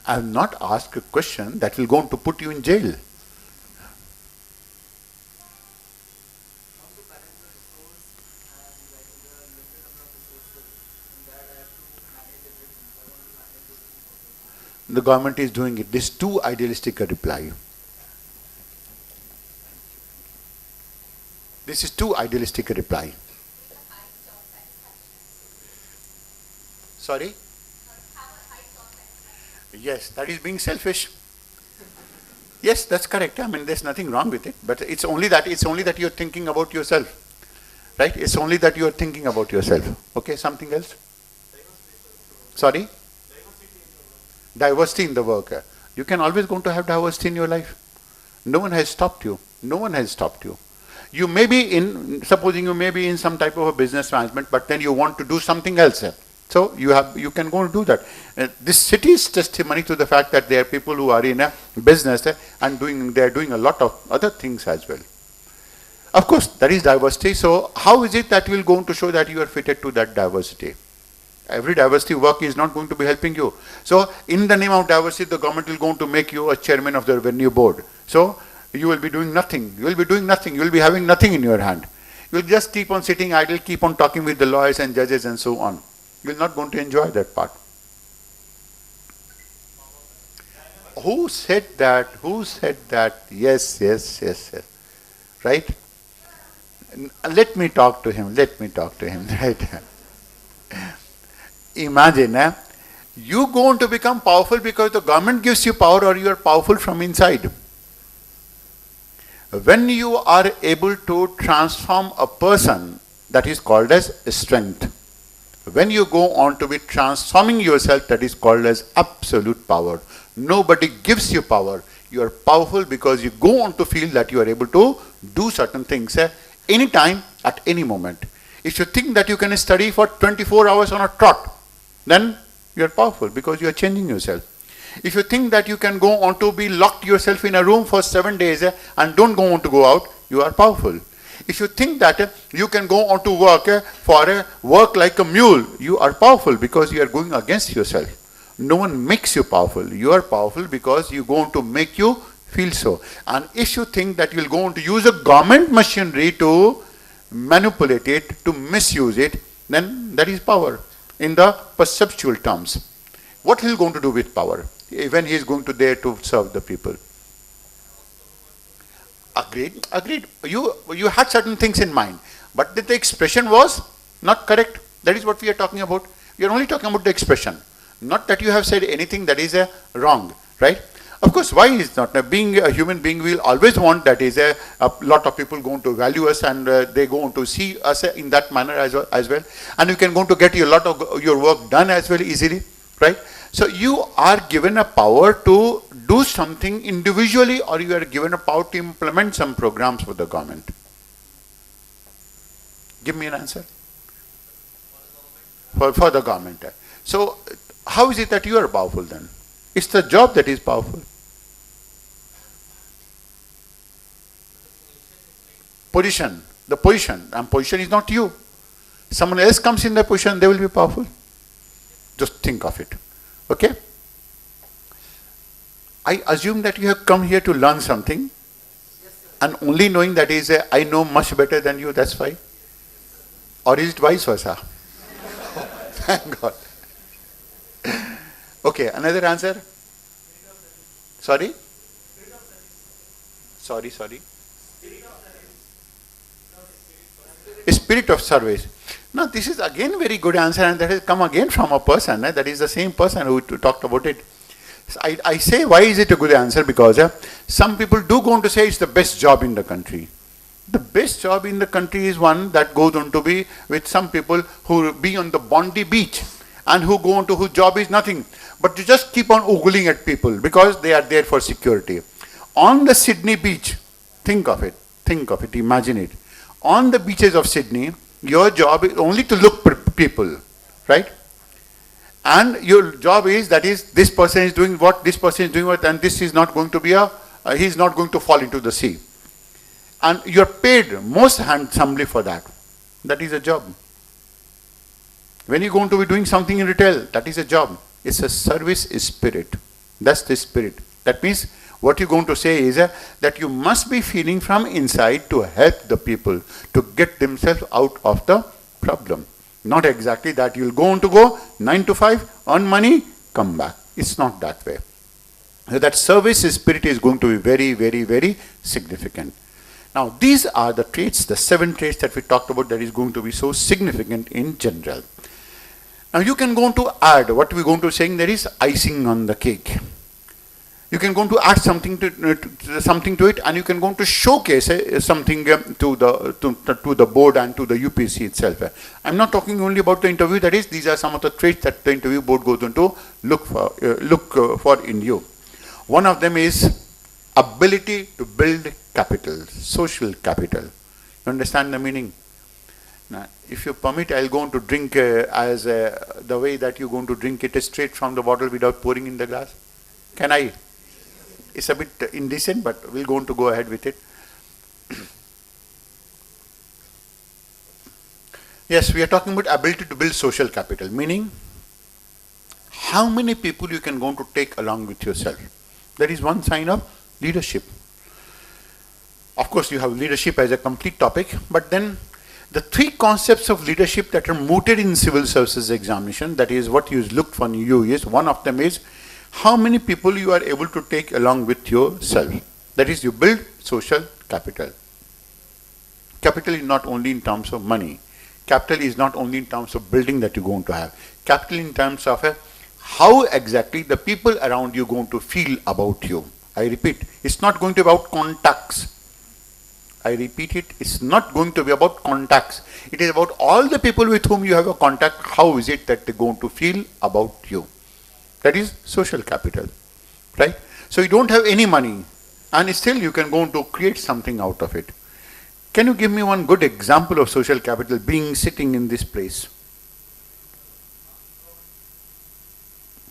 I have not asked a question that will go on to put you in jail. the government is doing it. This is too idealistic a reply. This is too idealistic a reply. Sorry? Yes, that is being selfish. Yes, that's correct. I mean, there's nothing wrong with it. But it's only that you're thinking about yourself. Right? It's only that you're thinking about yourself. Okay, something else? Sorry? Diversity in the work. You can always going to have diversity in your life. No one has stopped you. No one has stopped you. You may be in, supposing you may be in some type of a business management, but then you want to do something else. So you can go and do that. This city is testimony to the fact that there are people who are in a business and they are doing a lot of other things as well. Of course, that is diversity. So how is it that you will go to show that you are fitted to that diversity? Every diversity work is not going to be helping you. So in the name of diversity, the government will going to make you a chairman of the revenue board. So you will be doing nothing. You will be doing nothing. You will be having nothing in your hand. You will just keep on sitting idle, keep on talking with the lawyers and judges and so on. You are not going to enjoy that part. Who said that? Who said that? Yes. Right? Let me talk to him. Right? Imagine, you going to become powerful because the government gives you power, or you are powerful from inside. When you are able to transform a person, that is called as strength. When you go on to be transforming yourself, that is called as absolute power. Nobody gives you power. You are powerful because you go on to feel that you are able to do certain things anytime, at any moment. If you think that you can study for 24 hours on a trot, then you are powerful because you are changing yourself. If you think that you can go on to be locked yourself in a room for 7 days and don't go on to go out, you are powerful. If you think that you can go on to work like a mule, you are powerful because you are going against yourself. No one makes you powerful. You are powerful because you go on to make you feel so. And if you think that you will go on to use a government machinery to manipulate it, to misuse it, then that is power in the perceptual terms. What he is going to do with power when he is going to there to serve the people? Agreed. You had certain things in mind, but the expression was not correct. That is what we are talking about. We are only talking about the expression, not that you have said anything that is wrong, right? Of course, why is not? Being a human being, we will always want that is a lot of people going to value us and they go on to see us in that manner as well. And you can go to get a lot of your work done as well easily, right? So you are given a power to do something individually, or you are given a power to implement some programs for the government. Give me an answer. For the government. So how is it that you are powerful then? It's the job that is powerful. Position. The position. And position is not you. Someone else comes in the position, they will be powerful. Just think of it. Okay? I assume that you have come here to learn something. And only knowing that is, I know much better than you, that's why. Or is it vice versa? Thank God. Okay, another answer? Sorry? Sorry. Spirit of service. Now, this is again very good answer, and that has come again from a person. That is the same person who talked about it. I say, why is it a good answer? Because some people do go on to say it's the best job in the country. The best job in the country is one that goes on to be with some people who be on the Bondi beach and who go on to whose job is nothing but to just keep on ogling at people because they are there for security. On the Sydney beach, think of it, imagine it. On the beaches of Sydney, your job is only to look for people, right? And your job is, that is, this person is doing what, this person is doing what, and this is not going to be he is not going to fall into the sea. And you are paid most handsomely for that. That is a job. When you are going to be doing something in retail, that is a job. It's a service spirit. That's the spirit. That means what you're going to say is that you must be feeling from inside to help the people to get themselves out of the problem. Not exactly that you'll go on to go 9 to 5, earn money, come back. It's not that way. So that service spirit is going to be very, very, very significant. Now, these are the traits, the 7 traits that we talked about that is going to be so significant in general. Now, you can go on to add, what we're going to saying, there is icing on the cake. You can go on to add something to it, and you can go on to showcase something to the board and to the UPC itself. I'm not talking only about the interview, that is, these are some of the traits that the interview board goes on to look for in you. One of them is ability to build capital, social capital. You understand the meaning? Now, if you permit, I'll go on to drink the way that you're going to drink it straight from the bottle without pouring in the glass. Can I? It's a bit indecent, but we'll go on to go ahead with it. Yes, we are talking about ability to build social capital, meaning how many people you can go on to take along with yourself. That is one sign of leadership. Of course, you have leadership as a complete topic, but then the 3 concepts of leadership that are mooted in civil services examination, that is what you look for in you, is one of them is how many people you are able to take along with yourself. That is, you build social capital. Capital is not only in terms of money. Capital is not only in terms of building that you're going to have. Capital in terms of how exactly the people around you are going to feel about you. I repeat, it's not going to be about contacts. I repeat it, it's not going to be about contacts. It is about all the people with whom you have a contact, how is it that they're going to feel about you. That is social capital, right? So you don't have any money, and still you can go on to create something out of it. Can you give me one good example of social capital being sitting in this place?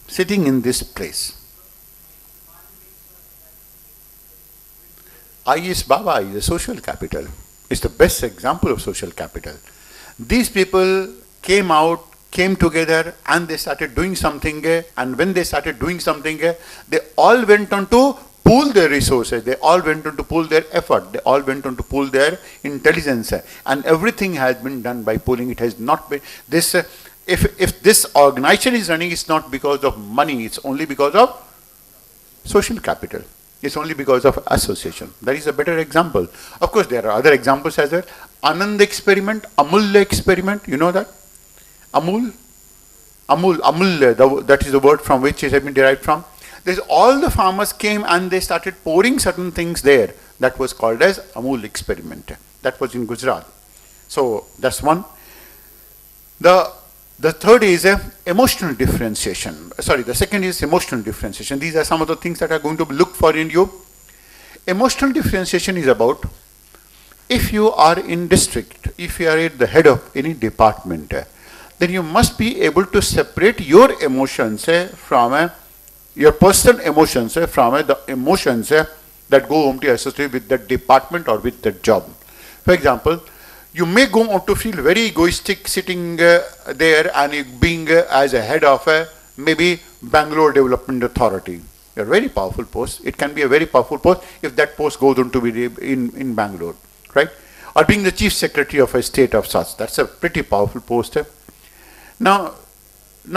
Sitting in this place. Iasbaba is a social capital. It's the best example of social capital. These people came together and they started doing something, and when they started doing something, they all went on to pool their resources, they all went on to pool their effort, they all went on to pool their intelligence, and everything has been done by pooling. It has not been this. If this organization is running, it's not because of money, it's only because of social capital. It's only because of association. That is a better example. Of course, there are other examples as well. Anand experiment, Amul experiment, you know that? Amul, that is the word from which it has been derived from. There's all the farmers came and they started pouring certain things there. That was called as Amul experiment. That was in Gujarat. So that's one. The third is emotional differentiation. The second is emotional differentiation. These are some of the things that are going to be looked for in you. Emotional differentiation is about, if you are in district, if you are at the head of any department, then you must be able to separate your emotions from your personal emotions from the emotions that go on to associate with the department or with the job. For example, you may go on to feel very egoistic sitting there and being as a head of maybe Bangalore Development Authority. A very powerful post. It can be a very powerful post if that post goes on to be in Bangalore, right? Or being the chief secretary of a state of such. That's a pretty powerful post. Now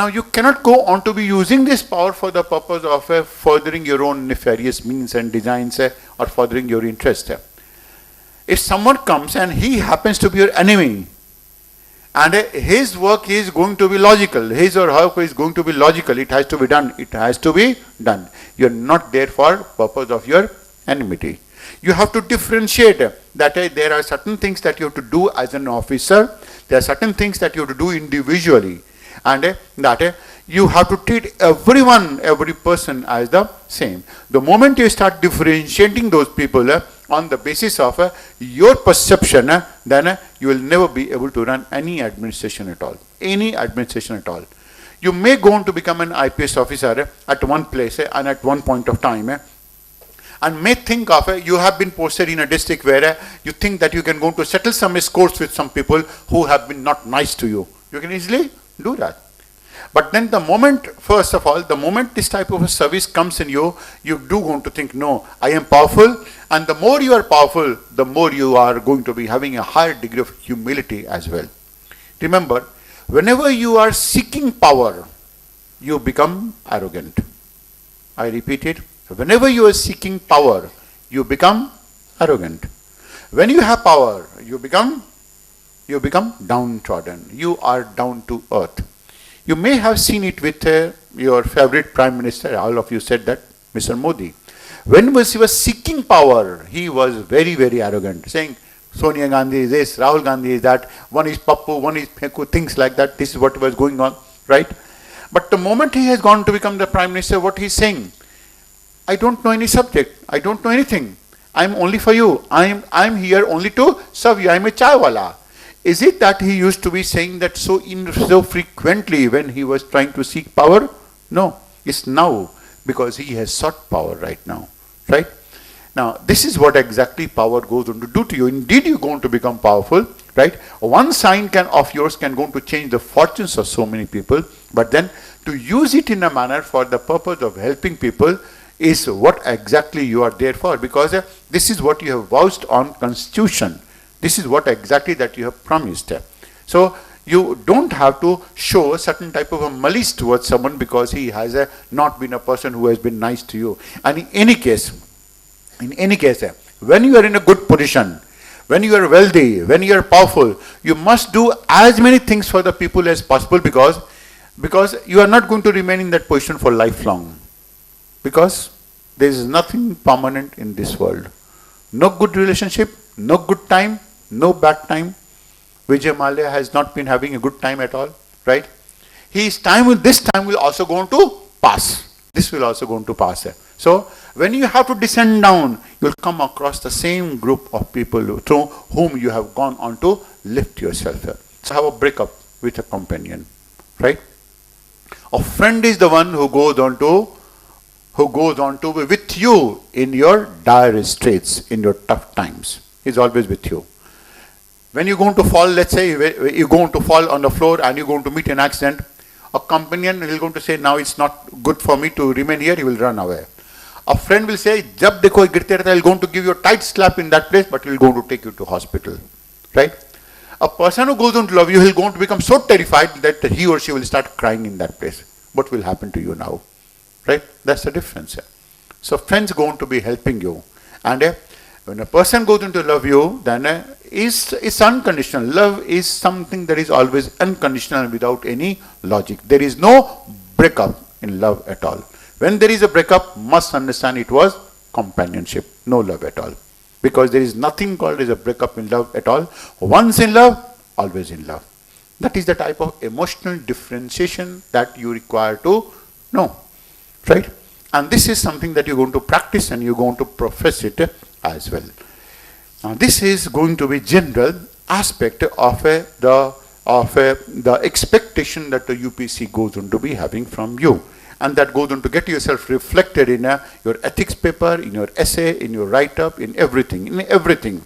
you cannot go on to be using this power for the purpose of furthering your own nefarious means and designs or furthering your interest. If someone comes and he happens to be your enemy, and his work is going to be logical, his or her work is going to be logical, it has to be done, it has to be done. You're not there for purpose of your enmity. You have to differentiate that there are certain things that you have to do as an officer, there are certain things that you have to do individually, and that you have to treat every person as the same. The moment you start differentiating those people on the basis of your perception, then you will never be able to run any administration at all. Any administration at all. You may go on to become an IPS officer at one place and at one point of time, and may think of you have been posted in a district where you think that you can go to settle some scores with some people who have been not nice to you. You can easily do that. But then the moment, first of all, the moment this type of a service comes in you, you do want to think, no, I am powerful, and the more you are powerful, the more you are going to be having a higher degree of humility as well. Remember, whenever you are seeking power, you become arrogant. I repeat it, whenever you are seeking power, you become arrogant. When you have power, you become downtrodden. You are down to earth. You may have seen it with your favorite Prime Minister. All of you said that, Mr. Modi. When he was seeking power, he was very, very arrogant, saying, Sonia Gandhi is this, Rahul Gandhi is that, one is Pappu, one is Pheku, things like that. This is what was going on, right? But the moment he has gone to become the Prime Minister, what he's saying, I don't know any subject, I don't know anything. I'm only for you. I'm here only to serve you. I'm a chaiwala. Is it that he used to be saying that so frequently when he was trying to seek power? No, it's now, because he has sought power right now, right? Now, this is what exactly power goes on to do to you. Indeed, you're going to become powerful, right? One sign of yours can go to change the fortunes of so many people, but then to use it in a manner for the purpose of helping people is what exactly you are there for, because this is what you have vouched on Constitution. This is what exactly that you have promised. So you don't have to show a certain type of a malice towards someone because he has not been a person who has been nice to you. And in any case, when you are in a good position, when you are wealthy, when you are powerful, you must do as many things for the people as possible, because you are not going to remain in that position for lifelong. Because there is nothing permanent in this world. No good relationship, no good time, no bad time. Vijay Mallya has not been having a good time at all, right? This time will also going to pass. This will also going to pass. So, when you have to descend down, you will come across the same group of people through whom you have gone on to lift yourself up. So, have a breakup with a companion, right? A friend is the one who goes on to be with you in your dire straits, in your tough times. He's always with you. When you're going to fall, let's say you're going to fall on the floor and you're going to meet an accident, a companion is going to say, now it's not good for me to remain here, he will run away. A friend will say, jab dekho girte rehta, he's going to give you a tight slap in that place, but he's going to take you to hospital, right? A person who goes on to love you, he's going to become so terrified that he or she will start crying in that place. What will happen to you now? Right? That's the difference. So friends are going to be helping you. And when a person goes into love you, then it's unconditional. Love is something that is always unconditional without any logic. There is no breakup in love at all. When there is a breakup, must understand it was companionship, no love at all. Because there is nothing called as a breakup in love at all. Once in love, always in love. That is the type of emotional differentiation that you require to know. Right? And this is something that you're going to practice and you're going to profess it as well. Now this is going to be general aspect of the expectation that the UPC goes on to be having from you. And that goes on to get yourself reflected in your ethics paper, in your essay, in your write-up, in everything.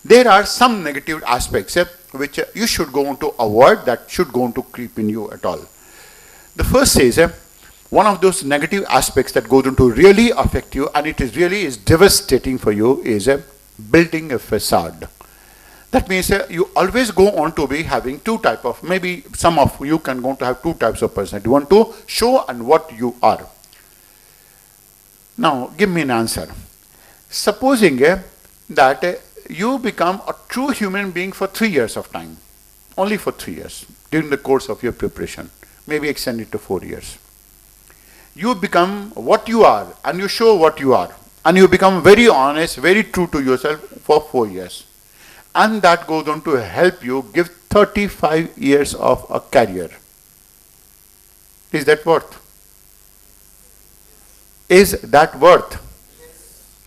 There are some negative aspects which you should go on to avoid, that should go on to creep in you at all. The first is one of those negative aspects that goes on to really affect you, and it is devastating for you, is building a facade. That means you always go on to be having two types of, maybe some of you can go on to have two types of personality. One to show and what you are. Now, give me an answer. Supposing that you become a true human being for 3 years of time, only for 3 years, during the course of your preparation, maybe extend it to 4 years. You become what you are, and you show what you are, and you become very honest, very true to yourself for 4 years. And that goes on to help you give 35 years of a career. Is that worth? Is that worth?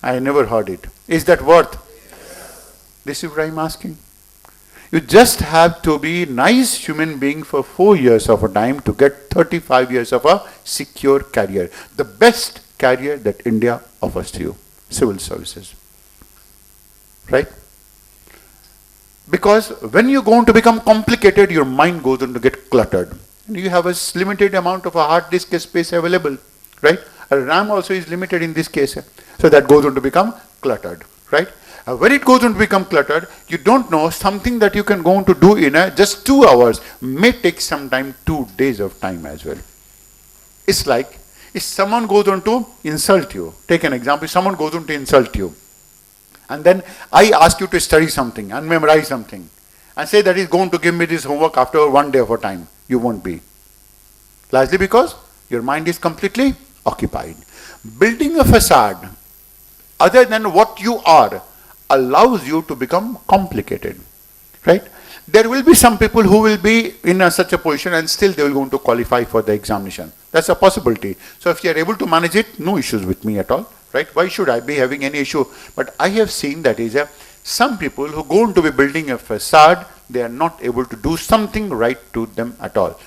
I never heard it. Is that worth? This is what I'm asking. You just have to be a nice human being for 4 years of a time to get 35 years of a secure career. The best career that India offers to you. Civil services. Right? Because when you're going to become complicated, your mind goes on to get cluttered. And you have a limited amount of a hard disk space available. Right? A RAM also is limited in this case. So that goes on to become cluttered. Right? When it goes on to become cluttered, you don't know, something that you can go on to do in just 2 hours may take some time, 2 days of time as well. It's like If someone goes on to insult you, take an example, if someone goes on to insult you, and then I ask you to study something and memorize something, and say that he's going to give me this homework after 1 day of a time, you won't be. Largely because your mind is completely occupied. Building a facade other than what you are allows you to become complicated, right? There will be some people who will be in such a position and still they will going to qualify for the examination. That's a possibility. So if you are able to manage it, no issues with me at all, right? Why should I be having any issue? But I have seen that is some people who are going to be building a facade, they are not able to do something right to them at all.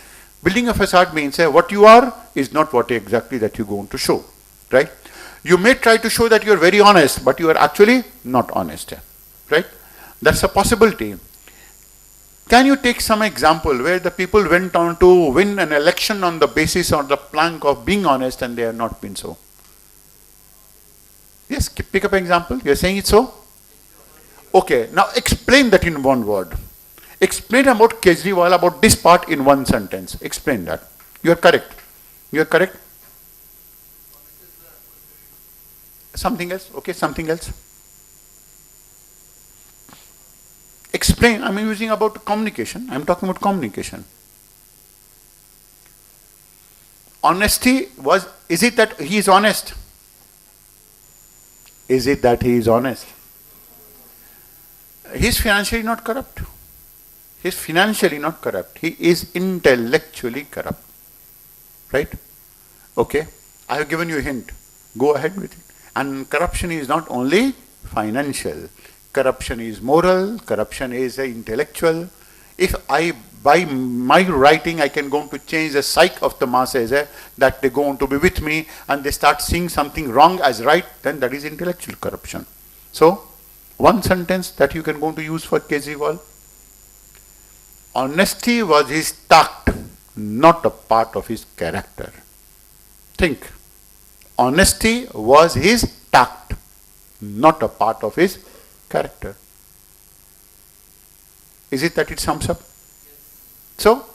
Building a facade means what you are is not what exactly that you're going to show, right? You may try to show that you're very honest, but you are actually not honest, right? That's a possibility. Can you take some example where the people went on to win an election on the basis or the plank of being honest and they have not been so? Yes, pick up an example. You're saying it's so? Okay, now explain that in one word. Explain about Kejriwal, about this part in one sentence. Explain that. You are correct. You are correct. Something else? Okay, something else. Explain. I'm using about communication. I'm talking about communication. Honesty was, is it that he is honest? Is it that he is honest? He is financially not corrupt. He is financially not corrupt. He is intellectually corrupt. Right? Okay. I have given you a hint. Go ahead with it. And corruption is not only financial. Corruption is moral. Corruption is intellectual. If I, by my writing, I can go to change the psyche of the masses, that they go on to be with me and they start seeing something wrong as right, then that is intellectual corruption. So, one sentence that you can go to use for Kejriwal. Honesty was his tact, not a part of his character. Think. Honesty was his tact, not a part of his character. Is it that it sums up? So,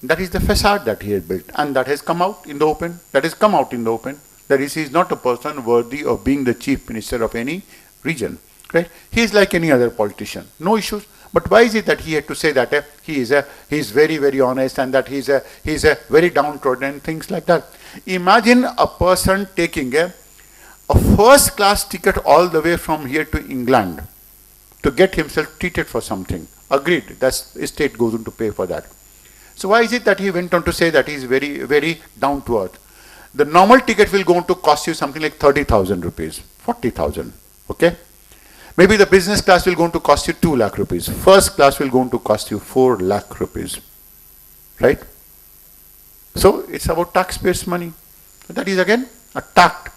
that is the facade that he had built, and that has come out in the open. That has come out in the open. That is, he is not a person worthy of being the chief minister of any region. Right? He is like any other politician. No issues. But why is it that he had to say that he is very, very honest and that he is very downtrodden and things like that? Imagine a person taking a first class ticket all the way from here to England to get himself treated for something. Agreed, that's state goes on to pay for that. So why is it that he went on to say that he is very, very down to earth? The normal ticket will go on to cost you something like 30,000 rupees, 40,000, okay? Maybe the business class will go on to cost you 2 lakh rupees. First class will go on to cost you 4 lakh rupees, right? So it's about taxpayers' money. That is again a tact.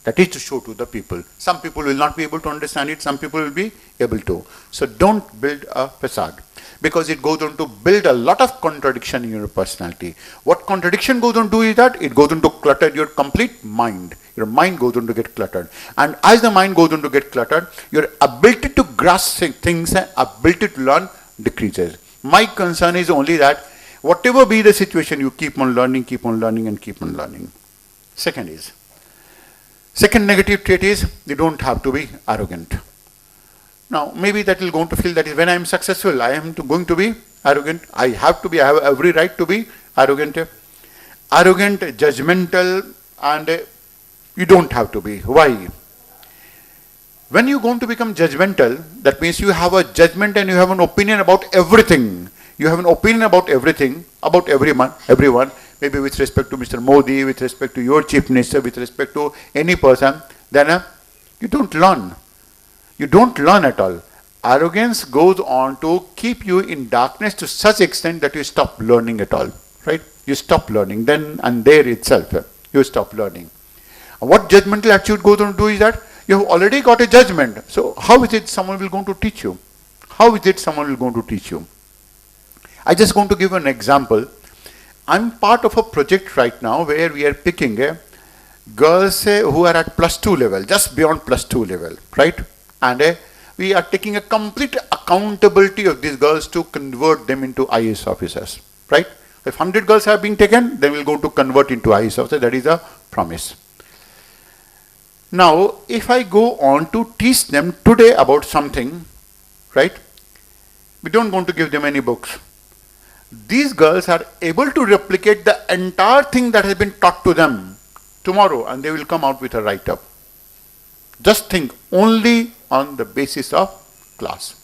That is to show to the people. Some people will not be able to understand it, some people will be able to. So don't build a facade, because it goes on to build a lot of contradiction in your personality. What contradiction goes on to do is that it goes on to clutter your complete mind. Your mind goes on to get cluttered. And as the mind goes on to get cluttered, your ability to grasp things and ability to learn decreases. My concern is only that whatever be the situation, you keep on learning and keep on learning. Second negative trait is they don't have to be arrogant. Now, maybe that will go to feel that is when I am successful, I am going to be arrogant. I have every right to be arrogant. Arrogant, judgmental, and you don't have to be. Why? When you are going to become judgmental, that means you have a judgment and you have an opinion about everything. You have an opinion about everything, about everyone, maybe with respect to Mr. Modi, with respect to your chief minister, with respect to any person, then you don't learn. You don't learn at all. Arrogance goes on to keep you in darkness to such extent that you stop learning at all, right? You stop learning, then and there itself, you stop learning. What judgmental attitude goes on to do is that you have already got a judgment. So how is it someone will going to teach you? How is it someone will going to teach you? I just going to give an example. I'm part of a project right now where we are picking girls who are at +2 level, just beyond +2 level, right? And we are taking a complete accountability of these girls to convert them into IAS officers, right? If 100 girls have been taken, then we'll go to convert into IAS. So that is a promise. Now, if I go on to teach them today about something, right? We don't want to give them any books. These girls are able to replicate the entire thing that has been taught to them tomorrow, and they will come out with a write-up. Just think, only on the basis of class.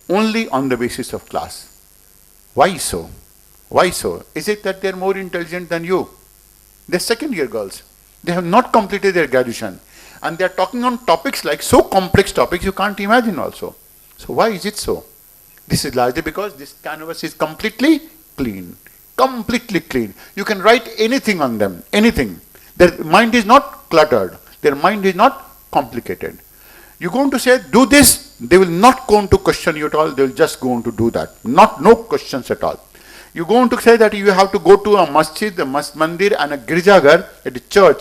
Only on the basis of class. Why so? Why so? Is it that they are more intelligent than you? They're second-year girls. They have not completed their graduation. And they are talking on topics like so complex topics you can't imagine also. So why is it so? This is largely because this canvas is completely clean. Completely clean. You can write anything on them. Anything. Their mind is not cluttered. Their mind is not complicated. You're going to say, do this. They will not go on to question you at all. They will just go on to do that. No questions at all. You're going to say that you have to go to a masjid, a mandir and a girjaghar at the church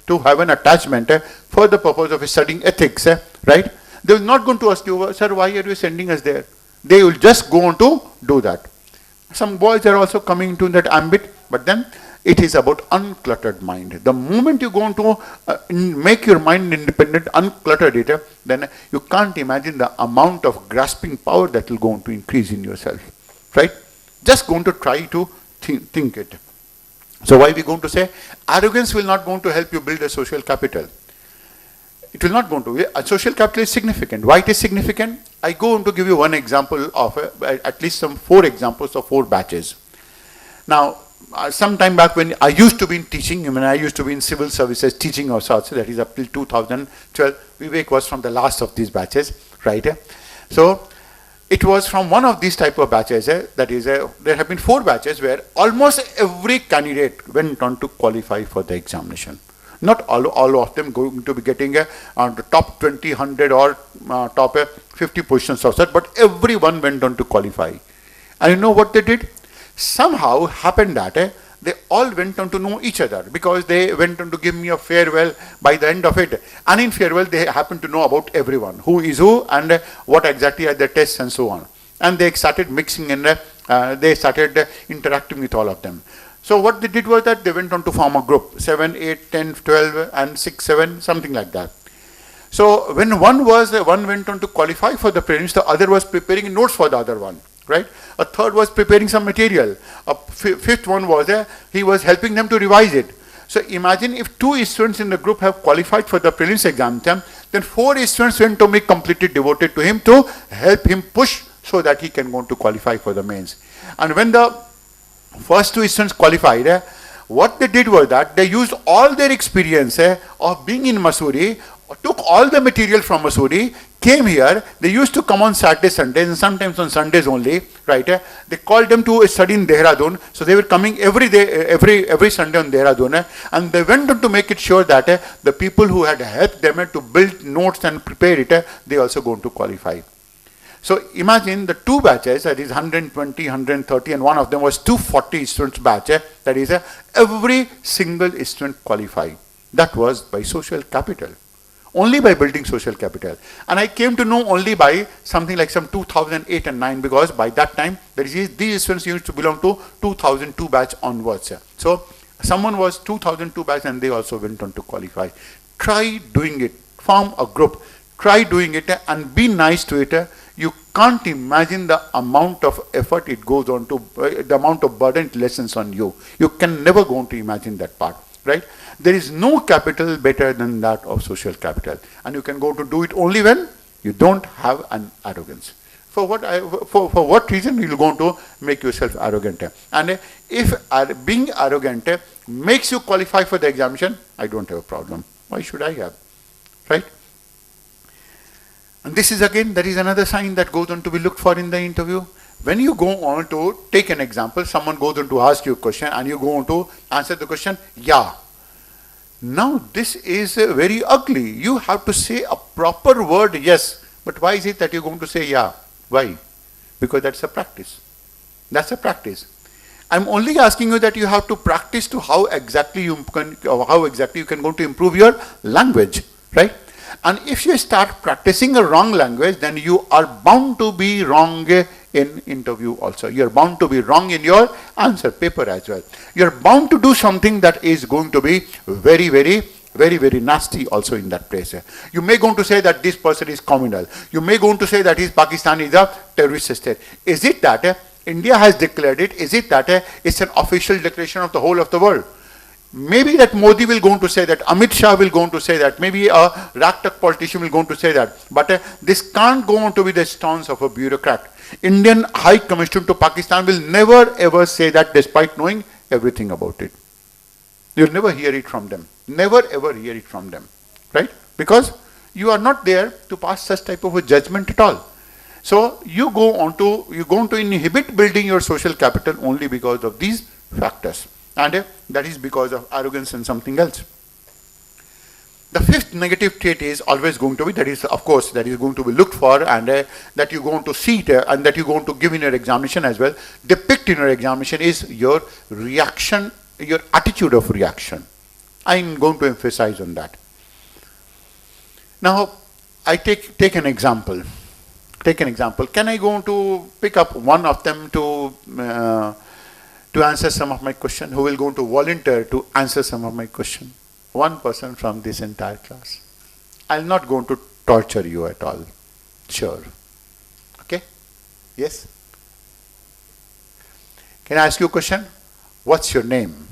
to have an attachment for the purpose of studying ethics, right? They will not going to ask you, sir, why are you sending us there? They will just go on to do that. Some boys are also coming into that ambit, but then it is about uncluttered mind. The moment you go on to make your mind independent, uncluttered it, then you can't imagine the amount of grasping power that will go on to increase in yourself, right? Just going to try to think it. So why are we going to say arrogance will not going to help you build a social capital? It will not going to. A social capital is significant. Why it is significant? I go on to give you one example of at least some 4 examples of 4 batches. Now, some time back when I used to be in teaching, when I used to be in civil services teaching of sorts, that is up till 2012, Vivek was from the last of these batches, right? So, it was from one of these type of batches, that is, there have been 4 batches where almost every candidate went on to qualify for the examination. Not all of them going to be getting the top 20, 100 or top 50 positions of that, but everyone went on to qualify. And you know what they did? Somehow happened that they all went on to know each other because they went on to give me a farewell by the end of it. And in farewell, they happened to know about everyone, who is who and what exactly are the tests and so on. And they started mixing and they started interacting with all of them. So what they did was that they went on to form a group, 7, 8, 10, 12 and 6, 7, something like that. So when one went on to qualify for the prelims, the other was preparing notes for the other one, right? A third was preparing some material. A fifth one was he was helping them to revise it. So imagine if 2 students in the group have qualified for the prelims exam, then 4 students went to be completely devoted to him to help him push so that he can go on to qualify for the mains. And when the first 2 students qualified, what they did was that they used all their experience of being in Mussoorie, took all the material from Mussoorie, came here. They used to come on Saturdays, Sundays, and sometimes on Sundays only, right? They called them to study in Dehradun, so they were coming every day, every Sunday on Dehradun, and they went on to make it sure that the people who had helped them to build notes and prepare it, they also going to qualify. So imagine the 2 batches, that is 120, 130, and one of them was 240 students batch, that is every single student qualified. That was by social capital. Only by building social capital. And I came to know only by something like some 2008 and 9, because by that time, these students used to belong to 2002 batch onwards. So someone was 2002 batch and they also went on to qualify. Try doing it. Form a group. Try doing it and be nice to it. You can't imagine the amount of effort it goes on to, the amount of burden it lessens on you. You can never go on to imagine that part, right? There is no capital better than that of social capital. And you can go to do it only when you don't have an arrogance. For what reason you will go on to make yourself arrogant? And if being arrogant makes you qualify for the examination, I don't have a problem. Why should I have? Right? And this is again, there is another sign that goes on to be looked for in the interview. When you go on to take an example, someone goes on to ask you a question and you go on to answer the question, yeah. Now this is very ugly. You have to say a proper word, yes. But why is it that you're going to say yeah? Why? Because that's a practice. That's a practice. I'm only asking you that you have to practice to how exactly you can go to improve your language, right? And if you start practicing a wrong language, then you are bound to be wrong in interview also. You are bound to be wrong in your answer paper as well. You are bound to do something that is going to be very, very nasty also in that place. You may going to say that this person is communal. You may going to say that Pakistan is a terrorist state. Is it that India has declared it? Is it that it's an official declaration of the whole of the world? Maybe that Modi will go on to say that, Amit Shah will go on to say that, maybe a Raktak politician will go on to say that, but this can't go on to be the stance of a bureaucrat. Indian High Commission to Pakistan will never ever say that despite knowing everything about it. You'll never hear it from them. Never ever hear it from them. Right? Because you are not there to pass such type of a judgment at all. So you go on to inhibit building your social capital only because of these factors. And that is because of arrogance and something else. The fifth negative trait is always going to be, that is of course, that is going to be looked for, and that you go on to see it, and that you go on to give in your examination as well, depict in your examination, is your reaction, your attitude of reaction. I am going to emphasize on that. Now, I take an example. Take an example. Can I go on to pick up one of them to answer some of my question? Who will go to volunteer to answer some of my question? One person from this entire class. I'll not go to torture you at all. Sure. Okay? Yes? Can I ask you a question? What's your name?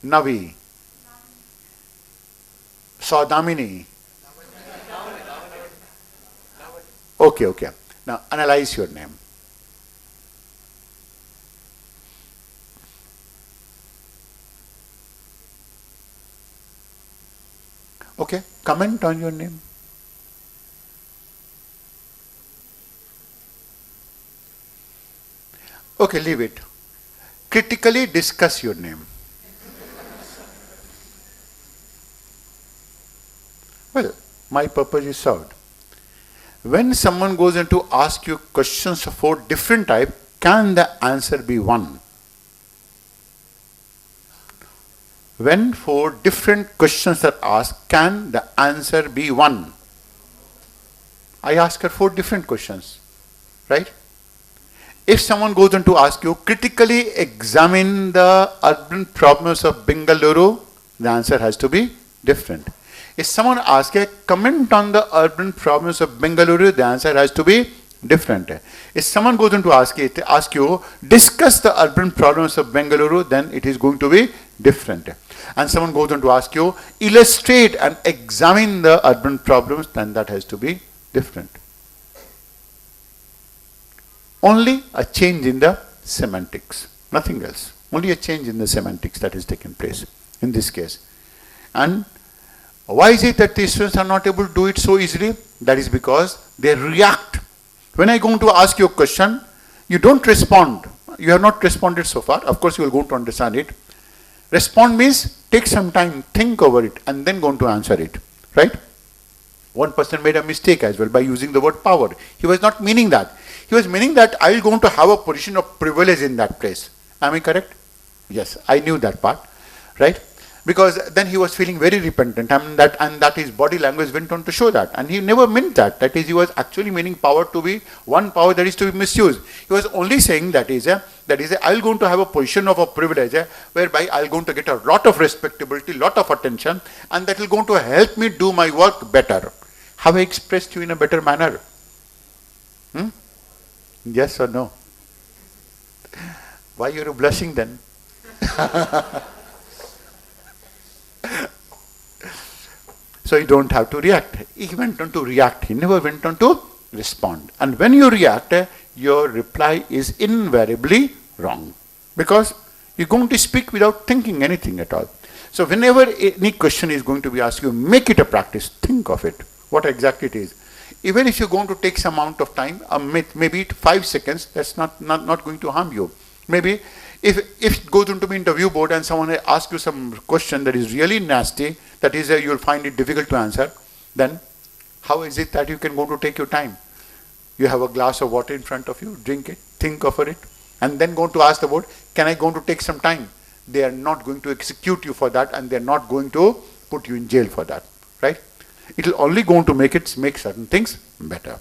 Navi. Saudamini. Okay. Now analyze your name. Okay, comment on your name. Okay, leave it. Critically discuss your name. Well, my purpose is served. When someone goes in to ask you questions of 4 different types, can the answer be one? When 4 different questions are asked, can the answer be one? I ask her 4 different questions, right? If someone goes on to ask you, critically examine the urban problems of Bengaluru, the answer has to be different. If someone asks a comment on the urban problems of Bengaluru, the answer has to be different. If someone goes on to ask you, discuss the urban problems of Bengaluru, then it is going to be different. And someone goes on to ask you, illustrate and examine the urban problems, then that has to be different. Only a change in the semantics, nothing else. Only a change in the semantics that has taken place in this case. And why is it that the students are not able to do it so easily? That is because they react. When I go to ask you a question, you don't respond. You have not responded so far. Of course, you will go to understand it. Respond means take some time, think over it, and then go on to answer it. Right? One person made a mistake as well by using the word power. He was not meaning that. He was meaning that I will going to have a position of privilege in that place. Am I correct? Yes, I knew that part. Right? Because then he was feeling very repentant, and that his body language went on to show that. And he never meant that. That is, he was actually meaning power to be one power that is to be misused. He was only saying that I'll going to have a position of a privilege whereby I'll going to get a lot of respectability, lot of attention, and that will going to help me do my work better. Have I expressed you in a better manner? Yes or no? Why are you blushing then? So you don't have to react. He went on to react. He never went on to respond. And when you react, your reply is invariably wrong. Because you're going to speak without thinking anything at all. So whenever any question is going to be asked, you make it a practice. Think of it. What exactly it is. Even if you're going to take some amount of time, maybe 5 seconds, that's not going to harm you. Maybe if it goes into the interview board and someone asks you some question that is really nasty, that is you'll find it difficult to answer, then how is it that you can go to take your time? You have a glass of water in front of you, drink it, think over it, and then go to ask the board, can I go to take some time? They are not going to execute you for that, and they are not going to put you in jail for that. right? It will only going to make certain things better.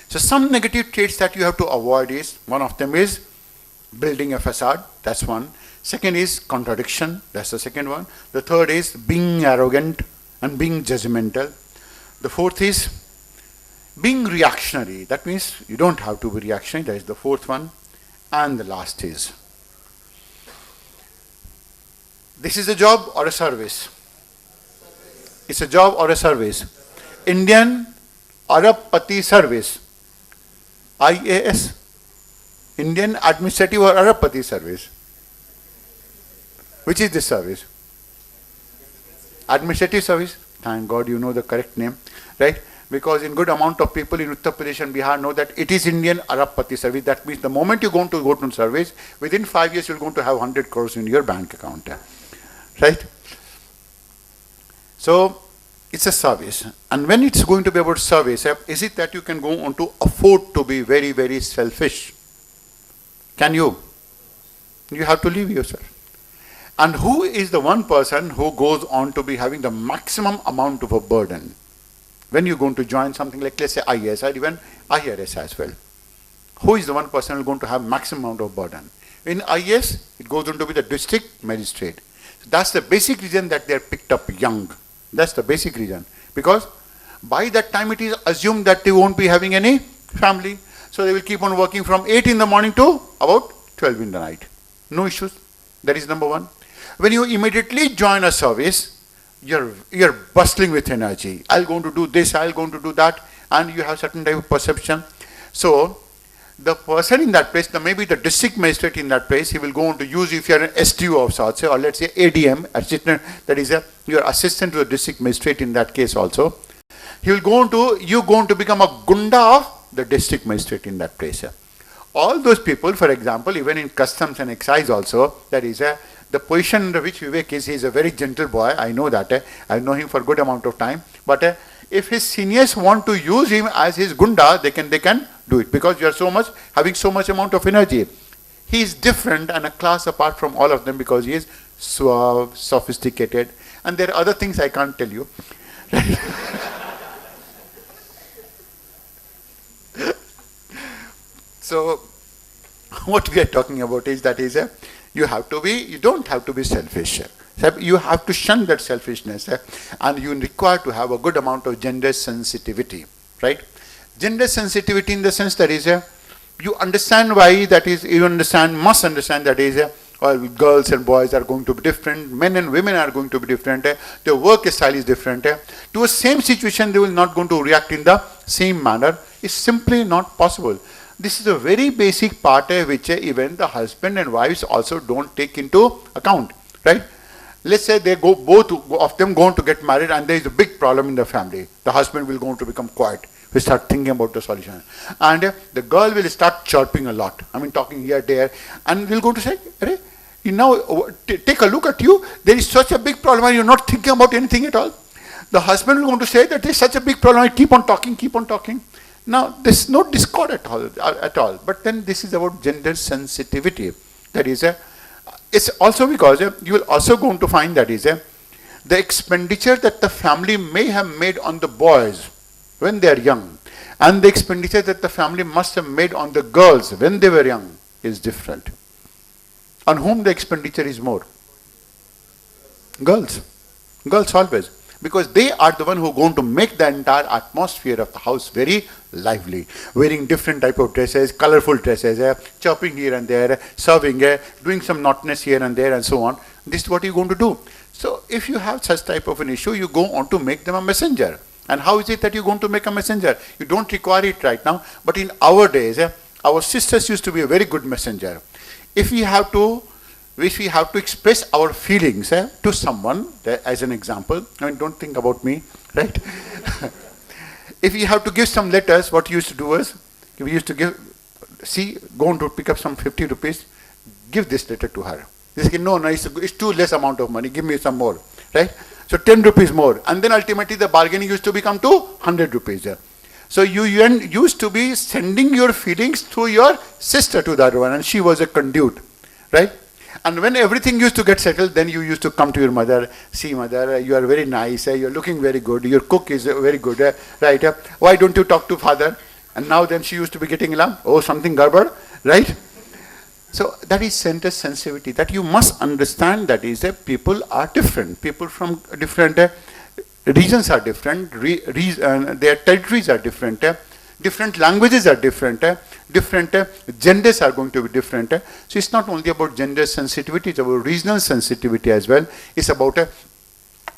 So some negative traits that you have to avoid is, one of them is building a facade, that's one. Second is contradiction, that's the second one. The third is being arrogant and being judgmental. The fourth is being reactionary. That means you don't have to be reactionary, that is the fourth one. And the last is, this is a job or a service? It's a job or a service? Indian Arabpati Service. IAS. Indian Administrative or Arabpati Service. Which is this service? Administrative service. Thank God you know the correct name, right? Because in good amount of people in Uttar Pradesh and Bihar know that it is Indian Arabpati Service. That means the moment you're going to go to service, within 5 years you're going to have 100 crores in your bank account, right? So it's a service. And when it's going to be about service, is it that you can go on to afford to be very, very selfish? Can you? You have to leave yourself. And who is the one person who goes on to be having the maximum amount of a burden? When you're going to join something like, let's say IAS or even IRS as well. Who is the one person who is going to have maximum amount of burden? In IAS, it goes on to be the district magistrate. So that's the basic reason that they are picked up young. That's the basic reason. Because by that time it is assumed that they won't be having any family. So they will keep on working from 8 in the morning to about 12 in the night. No issues. That is number one. When you immediately join a service, you're bustling with energy. I'm going to do this, I'm going to do that, and you have certain type of perception. So the person in that place, maybe the district magistrate in that place, he will go on to use, if you're an STO of sorts, or let's say ADM, assistant, that is your assistant to the district magistrate in that case also. He will go on to, you're going to become a gunda of the district magistrate in that place. All those people, for example, even in customs and excise also, that is the position under which Vivek is, he is a very gentle boy, I know that, I know him for a good amount of time, but if his seniors want to use him as his gunda, they can do it, because you are having so much amount of energy. He is different and a class apart from all of them because he is suave, sophisticated, and there are other things I can't tell you. So what we are talking about is that you don't have to be selfish. You have to shun that selfishness, and you require to have a good amount of gender sensitivity, right? Gender sensitivity in the sense that you understand why that is, must understand that girls and boys are going to be different, men and women are going to be different, their work style is different. To a same situation, they will not going to react in the same manner. It's simply not possible. This is a very basic part which even the husband and wives also don't take into account, right? Let's say they both of them going to get married and there is a big problem in the family. The husband will going to become quiet. We start thinking about the solution. And the girl will start chirping a lot. I mean, talking here, there. And we'll go to say, take a look at you. There is such a big problem and you're not thinking about anything at all. The husband will going to say that there's such a big problem. I keep on talking. Now, there's no discord at all. But then this is about gender sensitivity. That is, it's also because you will also going to find that the expenditure that the family may have made on the boys when they are young, and the expenditure that the family must have made on the girls when they were young is different. On whom the expenditure is more? Girls. Girls always. Because they are the one who are going to make the entire atmosphere of the house very lively. Wearing different type of dresses, colorful dresses, chopping here and there, serving, doing some naughtiness here and there and so on. This is what you're going to do. So if you have such type of an issue, you go on to make them a messenger. And how is it that you're going to make a messenger? You don't require it right now. But in our days, our sisters used to be a very good messenger. If we have to express our feelings to someone, as an example, I mean, don't think about me, right? If we have to give some letters, what we used to do was, we used to go on to pick up some 50 rupees, give this letter to her. They say, no, it's too less amount of money, give me some more, right? So 10 rupees more. And then ultimately the bargaining used to become to 100 rupees. So you used to be sending your feelings through your sister to that one, and she was a conduit, right? And when everything used to get settled, then you used to come to your mother, see mother, you are very nice, you're looking very good, your cook is very good, right? Why don't you talk to father? And now then she used to be getting alarmed, oh, something garbad, right? So that is center sensitivity, that you must understand, that is people are different. People from different regions are different, their territories are different, different languages are different, different genders are going to be different. So it's not only about gender sensitivity, it's about regional sensitivity as well. It's about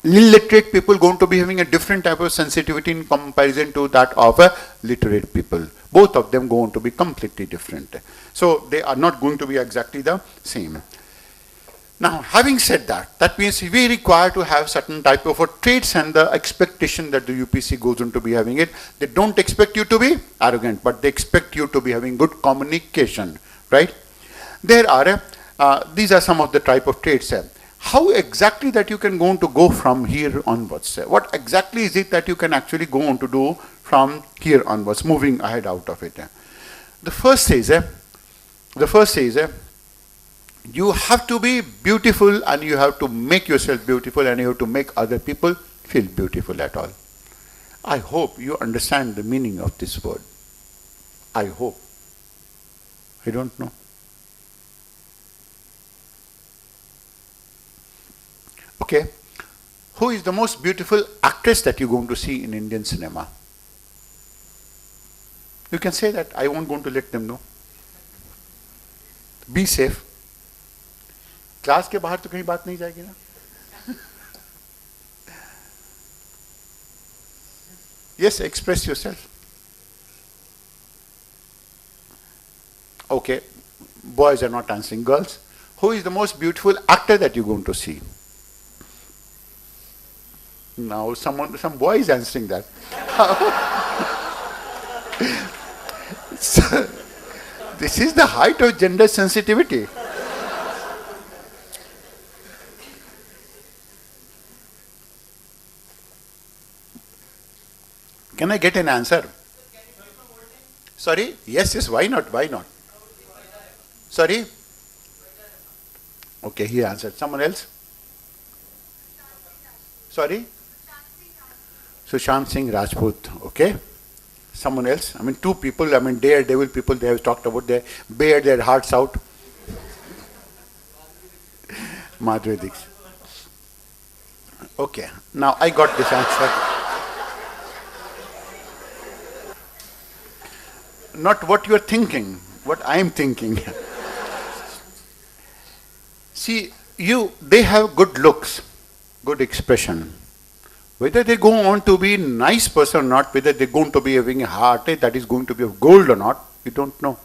illiterate people going to be having a different type of sensitivity in comparison to that of literate people. Both of them going to be completely different. So they are not going to be exactly the same. Now, having said that, that means we require to have certain type of traits and the expectation that the UPC goes on to be having it. They don't expect you to be arrogant, but they expect you to be having good communication, right? There are, these are some of the type of traits. How exactly that you can go from here onwards? What exactly is it that you can actually go on to do from here onwards, moving ahead out of it? The first is, you have to be beautiful, and you have to make yourself beautiful, and you have to make other people feel beautiful at all. I hope you understand the meaning of this word. I hope. I don't know. Okay. Who is the most beautiful actress that you're going to see in Indian cinema? You can say that. I won't going to let them know. Be safe. Class के बाहर तो कहीं बात नहीं जाएगी ना. Yes, express yourself. Okay, boys are not answering. Girls, who is the most beautiful actor that you're going to see? Now some boy is answering that. So, this is the height of gender sensitivity. Can I get an answer? Sorry? Yes, why not? Why not? Sorry? Okay, he answered. Someone else? Sorry? Sushant Singh Rajput. Okay. Someone else? I mean, two people, I mean, daredevil people, they have talked about, they bared their hearts out. Madhuri Dixit. Okay, now I got this answer. Not what you are thinking, what I am thinking. See, they have good looks, good expression. Whether they go on to be nice person or not, whether they're going to be having a heart that is going to be of gold or not, we don't know.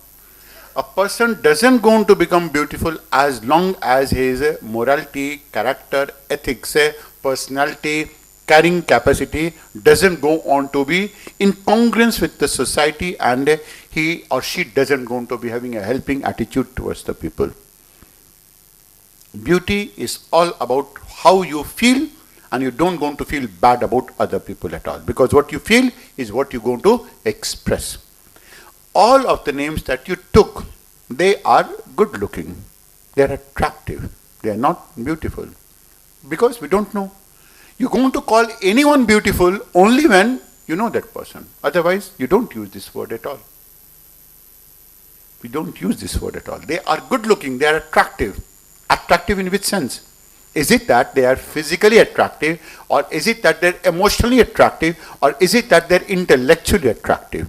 A person doesn't go on to become beautiful as long as his morality, character, ethics, personality, carrying capacity doesn't go on to be in congruence with the society, and he or she doesn't go on to be having a helping attitude towards the people. Beauty is all about how you feel, and you don't going to feel bad about other people at all, because what you feel is what you're going to express. All of the names that you took, they are good looking, they are attractive, they are not beautiful, because we don't know. You're going to call anyone beautiful only when you know that person. Otherwise, you don't use this word at all. We don't use this word at all. They are good looking, they are attractive. Attractive in which sense? Is it that they are physically attractive, or is it that they're emotionally attractive, or is it that they're intellectually attractive?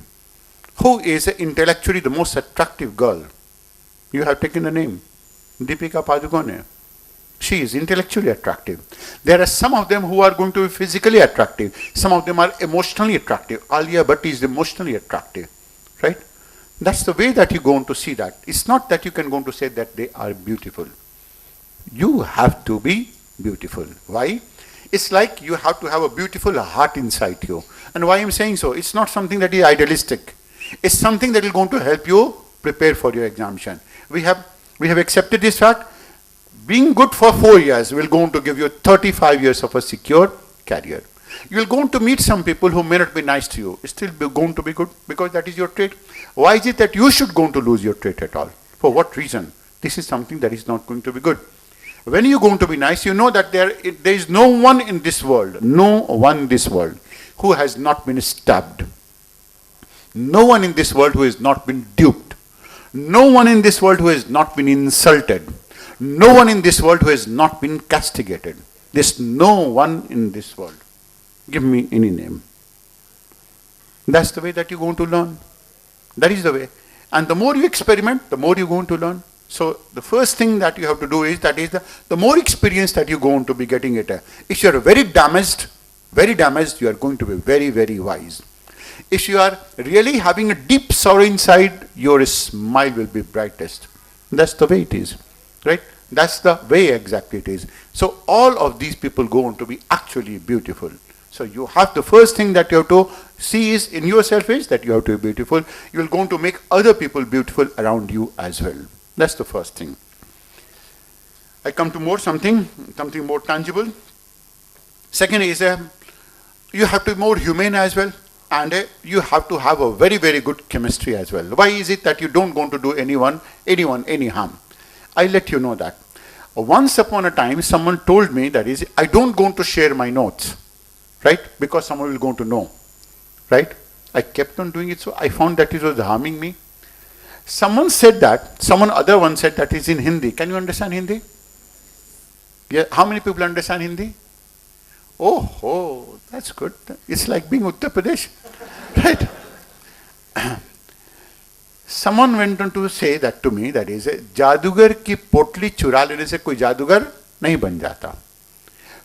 Who is intellectually the most attractive girl? You have taken the name. Deepika Padukone. She is intellectually attractive. There are some of them who are going to be physically attractive. Some of them are emotionally attractive. Alia Bhatt is emotionally attractive. Right? That's the way that you go on to see that. It's not that you can go on to say that they are beautiful. You have to be beautiful. Why? It's like you have to have a beautiful heart inside you. And why I'm saying so? It's not something that is idealistic. It's something that is going to help you prepare for your examination. We have accepted this fact. Being good for 4 years will go on to give you 35 years of a secure career. You will go on to meet some people who may not be nice to you. It's still going to be good because that is your trait. Why is it that you should go on to lose your trait at all? For what reason? This is something that is not going to be good. When you're going to be nice, you know that there is no one in this world, who has not been stabbed. No one in this world who has not been duped. No one in this world who has not been insulted. No one in this world who has not been castigated. There's no one in this world. Give me any name. That's the way that you're going to learn. That is the way. And the more you experiment, the more you're going to learn. So the first thing that you have to do is, that is the more experience that you're going to be getting it. If you're very damaged, you are going to be very, very wise. If you are really having a deep sorrow inside, your smile will be brightest. That's the way it is, right? That's the way exactly it is. So all of these people go on to be actually beautiful. So you have, the first thing that you have to see is in yourself is that you have to be beautiful. You're going to make other people beautiful around you as well. That's the first thing. I come to something more tangible. Second is you have to be more humane as well, and you have to have a very, very good chemistry as well. Why is it that you don't want to do anyone any harm? I'll let you know that. Once upon a time, someone told me, that is, I don't want to share my notes, right? Because someone will go to know, right? I kept on doing it, so I found that it was harming me. Someone said that, other one said that is in Hindi. Can you understand Hindi? Yeah, how many people understand Hindi? Oh, that's good. It's like being Uttar Pradesh, right? Someone went on to say that to me, that is, जादूगर की पोटली चुरा लेने से कोई जादूगर नहीं बन जाता.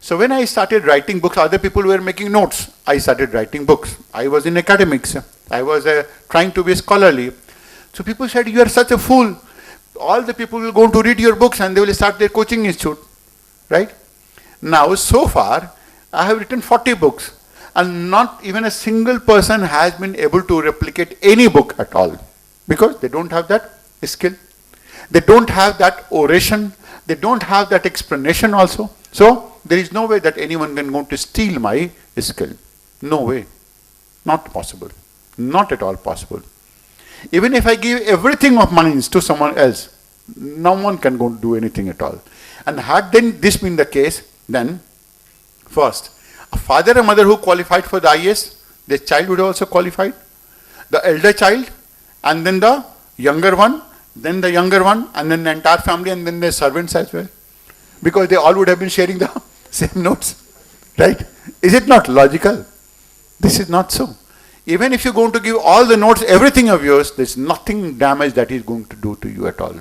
So when I started writing books, other people were making notes. I started writing books. I was in academics. I was trying to be scholarly. So people said, you are such a fool. All the people will go to read your books and they will start their coaching institute, right? Now, so far, I have written 40 books and not even a single person has been able to replicate any book at all, because they don't have that skill. They don't have that oration. They don't have that explanation also. So there is no way that anyone can go to steal my skill. No way. Not possible. Not at all possible. Even if I give everything of mine to someone else, no one can go do anything at all. And had then this been the case, then first, a father and mother who qualified for the IAS, their child would also qualified. The elder child, and then the younger one, then the younger one, and then the entire family, and then their servants as well. Because they all would have been sharing the same notes, right? Is it not logical? This is not so. Even if you're going to give all the notes, everything of yours, there's nothing damage that is going to do to you at all.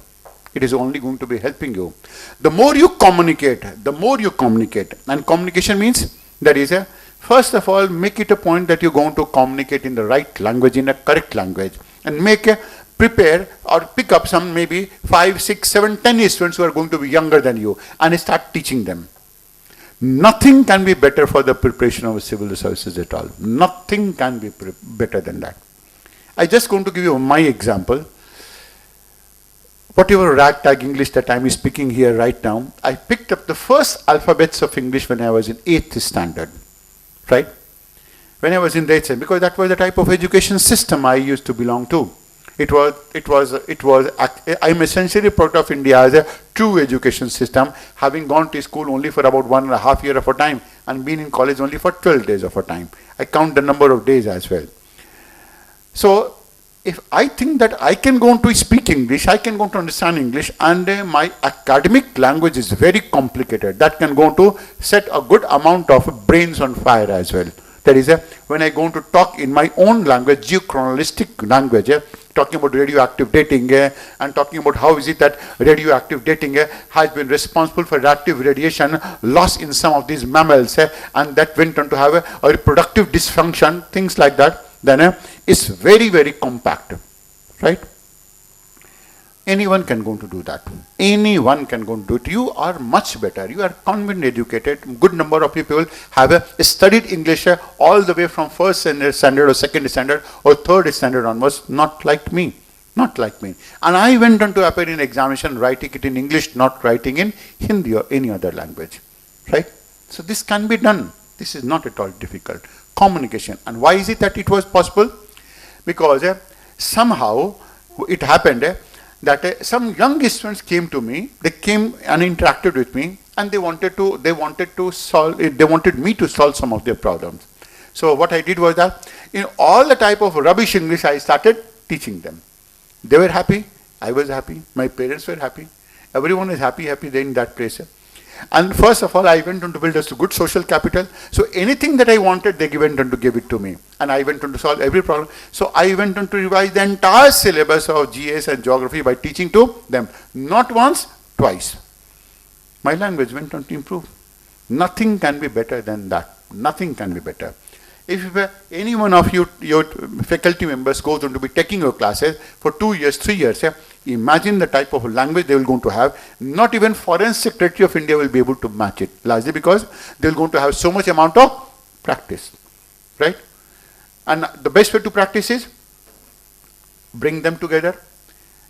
It is only going to be helping you. The more you communicate, and communication means, that is, first of all, make it a point that you're going to communicate in the right language, in a correct language, and prepare or pick up some maybe 5, 6, 7, 10 students who are going to be younger than you, and start teaching them. Nothing can be better for the preparation of civil services at all. Nothing can be better than that. I'm just going to give you my example. Whatever ragtag English that I'm speaking here right now, I picked up the first alphabets of English when I was in 8th standard, right? When I was in 8th standard, because that was the type of education system I used to belong to. I'm essentially part of India as a true education system, having gone to school only for about 1.5 years of a time and been in college only for 12 days of a time. I count the number of days as well. So, if I think that I can go on to speak English, I can go on to understand English, and my academic language is very complicated, that can go on to set a good amount of brains on fire as well. That is, when I go on to talk in my own language, geochronologistic language, talking about radioactive dating, and talking about how is it that radioactive dating has been responsible for radioactive radiation loss in some of these mammals, and that went on to have a reproductive dysfunction, things like that, then it's very, very compact, right? Anyone can go to do that. Anyone can go and do it. You are much better. You are convent educated. Good number of people have studied English all the way from first standard or second standard or third standard onwards. Not like me. Not like me. And I went on to appear in examination writing it in English, not writing in Hindi or any other language. Right? So this can be done. This is not at all difficult. Communication. And why is it that it was possible? Because somehow it happened that some young students came to me, they came and interacted with me, and they wanted me to solve some of their problems. So what I did was that, in all the type of rubbish English, I started teaching them. They were happy, I was happy, my parents were happy, everyone is happy there in that place. And first of all, I went on to build a good social capital. So anything that I wanted, they went on to give it to me. And I went on to solve every problem. So I went on to revise the entire syllabus of GS and geography by teaching to them. Not once, twice. My language went on to improve. Nothing can be better than that. Nothing can be better. If any one of you, your faculty members goes on to be taking your classes for 2 years, 3 years, imagine the type of language they will going to have. Not even Foreign Secretary of India will be able to match it, largely because they will going to have so much amount of practice, right? And the best way to practice is bring them together,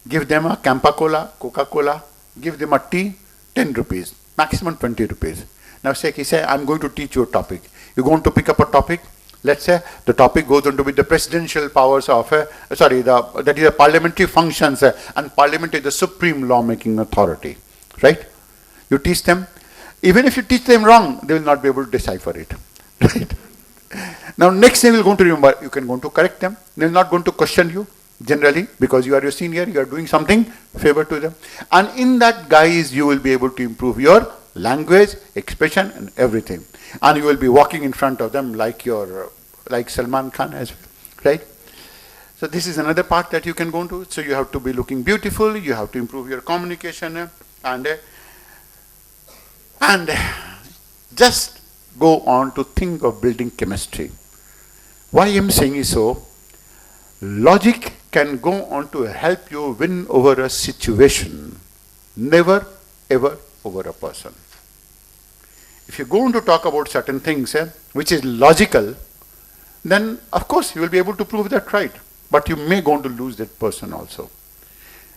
give them a Campa Cola, Coca-Cola, give them a tea, 10 rupees, maximum 20 rupees. Now say, I'm going to teach you a topic. You're going to pick up a topic. Let's say the topic goes on to be the presidential powers of, that is the parliamentary functions, and parliament is the supreme lawmaking authority, right? You teach them. Even if you teach them wrong, they will not be able to decipher it, right? Now next thing you're going to remember, you can go to correct them. They're not going to question you, generally, because you are your senior, you are doing something favor to them. And in that guise, you will be able to improve your language, expression, and everything. And you will be walking in front of them like Salman Khan as well, right? So this is another part that you can go into. So you have to be looking beautiful, you have to improve your communication, and just go on to think of building chemistry. Why I am saying is so, logic can go on to help you win over a situation, never ever over a person. If you're going to talk about certain things which is logical, then of course you will be able to prove that right. But you may go on to lose that person also.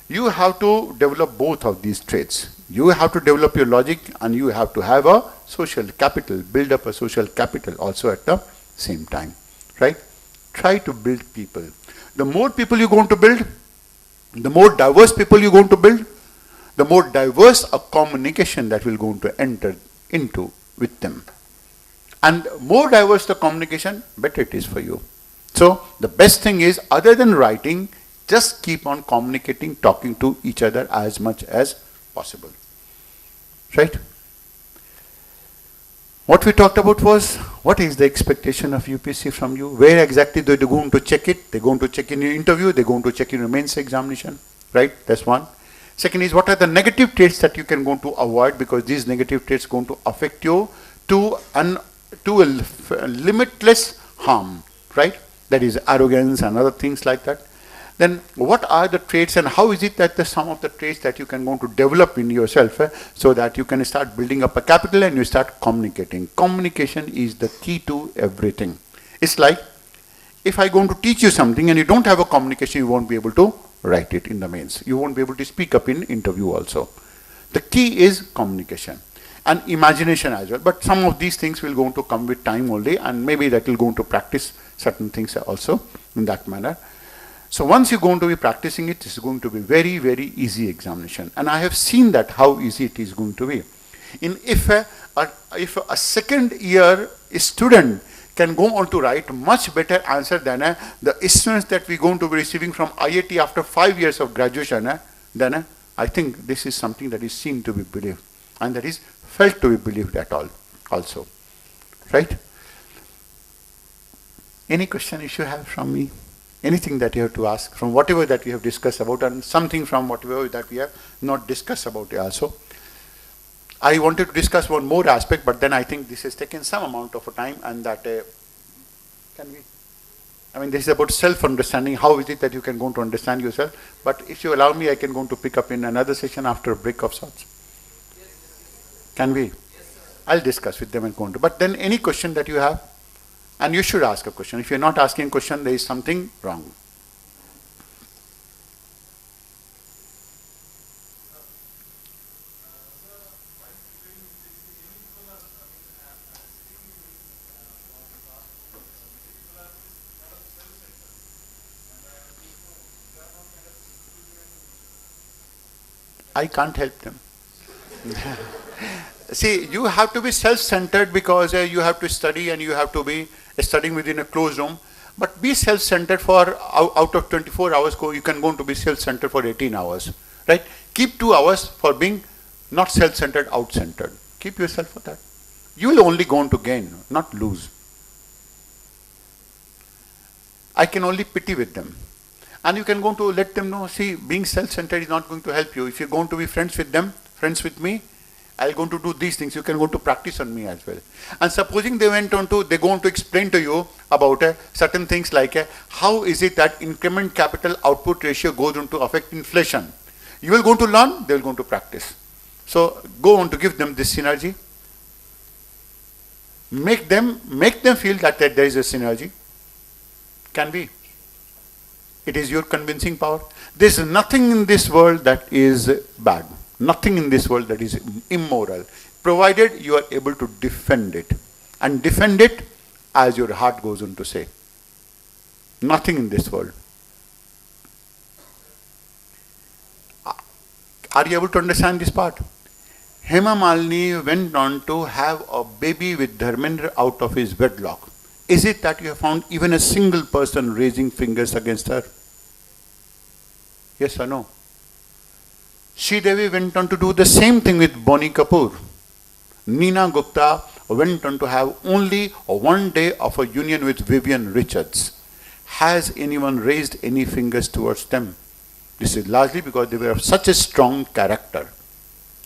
You have to develop both of these traits. You have to develop your logic, and you have to have a social capital, build up a social capital also at the same time, right? Try to build people. The more people you're going to build, the more diverse people you're going to build, the more diverse a communication that will going to enter into with them. And more diverse the communication, better it is for you. So the best thing is, other than writing, just keep on communicating, talking to each other as much as possible. Right? What we talked about was, what is the expectation of UPSC from you? Where exactly they're going to check it? They're going to check in your interview, they're going to check in your mains examination. Right? That's one. Second is, what are the negative traits that you can go to avoid, because these negative traits going to affect you to a limitless harm, right? That is arrogance and other things like that. Then what are the traits, and how is it that the sum of the traits that you can go to develop in yourself so that you can start building up a capital and you start communicating. Communication is the key to everything. It's like, if I'm going to teach you something and you don't have a communication, you won't be able to write it in the mains. You won't be able to speak up in interview also. The key is communication and imagination as well. But some of these things will going to come with time only, and maybe that will go to practice certain things also in that manner. So once you're going to be practicing it, it's going to be very, very easy examination. And I have seen that how easy it is going to be. If a second year student can go on to write much better answer than the students that we're going to be receiving from IIT after 5 years of graduation, then I think this is something that is seen to be believed, and that is felt to be believed at all also. Right? Any question you should have from me? Anything that you have to ask from whatever that we have discussed about, and something from whatever that we have not discussed about also. I wanted to discuss one more aspect, but then I think this has taken some amount of time, and that this is about self-understanding. How is it that you can go to understand yourself? But if you allow me, I can go to pick up in another session after a break of sorts. Can we? I'll discuss with them and go on to. But then any question that you have, and you should ask a question. If you're not asking a question, there is something wrong. I can't help them. See, you have to be self-centered because you have to study and you have to be studying within a closed room. But be self-centered for out of 24 hours, you can go to be self-centered for 18 hours. Right? Keep 2 hours for being not self-centered, out-centered. Keep yourself for that. You will only go on to gain, not lose. I can only pity with them. And you can go to let them know, see, being self-centered is not going to help you. If you're going to be friends with them, friends with me, I'm going to do these things. You can go to practice on me as well. And supposing they go on to explain to you about certain things like how is it that increment capital output ratio goes on to affect inflation. You will go to learn, they will go to practice. So go on to give them this synergy. Make them feel that there is a synergy. Can be. It is your convincing power. There is nothing in this world that is bad. Nothing in this world that is immoral, provided you are able to defend it. And defend it as your heart goes on to say. Nothing in this world. Are you able to understand this part? Hema Malini went on to have a baby with Dharmendra out of his wedlock. Is it that you have found even a single person raising fingers against her? Yes or no? Sridevi went on to do the same thing with Bonnie Kapoor. Neena Gupta went on to have only 1 day of a union with Vivian Richards. Has anyone raised any fingers towards them? This is largely because they were of such a strong character.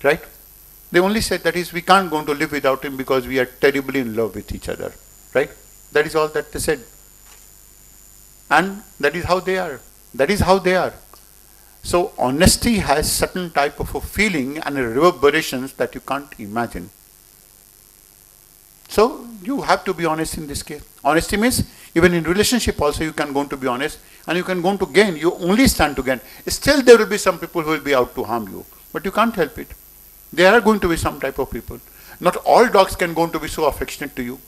Right? They only said that is, we can't go on to live without him because we are terribly in love with each other. Right? That is all that they said. And that is how they are. That is how they are. So honesty has certain type of a feeling and reverberations that you can't imagine. So you have to be honest in this case. Honesty means even in relationship also you can go on to be honest and you can go on to gain. You only stand to gain. Still there will be some people who will be out to harm you. But you can't help it. There are going to be some type of people. Not all dogs can go on to be so affectionate to you.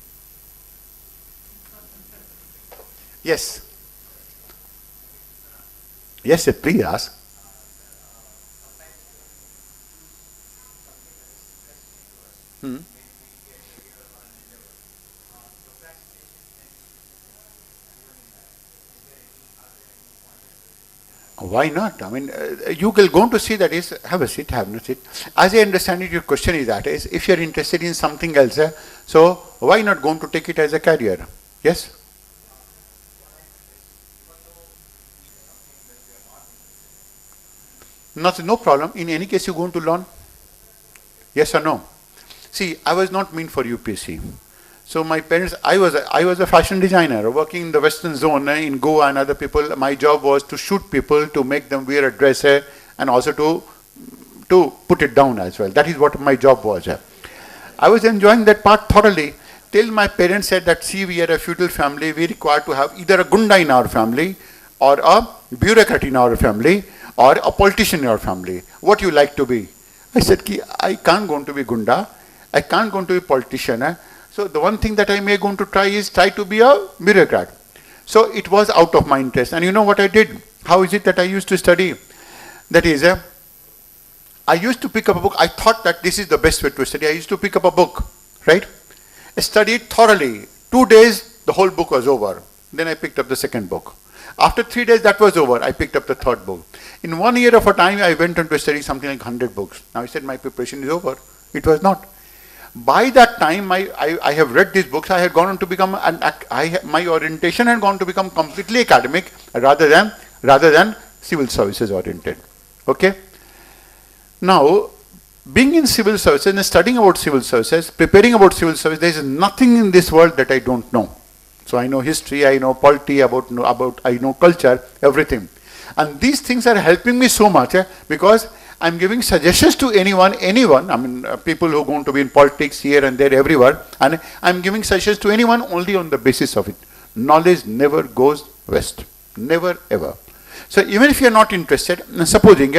Yes. Yes, please ask. Why not? I mean, you will go to see that is, have a seat, have no seat. As I understand it, your question is that is, if you are interested in something else, so why not go to take it as a career? Yes? No problem. In any case, you going to learn? Yes or no? See, I was not meant for UPSC. So my parents, I was a fashion designer working in the Western Zone in Goa and other people. My job was to shoot people, to make them wear a dress and also to put it down as well. That is what my job was. I was enjoying that part thoroughly till my parents said that, see, we are a feudal family. We require to have either a gunda in our family or a bureaucrat in our family or a politician in our family. What you like to be? I said, I can't go to be gunda. I can't go to be politician. So the one thing that I may going to try is try to be a bureaucrat. So it was out of my interest. And you know what I did? How is it that I used to study? That is, I used to pick up a book. I thought that this is the best way to study. I used to pick up a book, right? I studied thoroughly. 2 days, the whole book was over. Then I picked up the second book. After 3 days, that was over. I picked up the third book. In 1 year of a time, I went on to study something like 100 books. Now I said my preparation is over. It was not. By that time, I have read these books. I had gone on to become my orientation had gone to become completely academic rather than civil services oriented. Okay. Now, being in civil services and studying about civil services, preparing about civil service, there is nothing in this world that I don't know. So I know history, I know polity, I know culture, everything. And these things are helping me so much because I'm giving suggestions to anyone, I mean, people who are going to be in politics here and there, everywhere, and I'm giving suggestions to anyone only on the basis of it. Knowledge never goes west. Never, ever. So even if you're not interested, supposing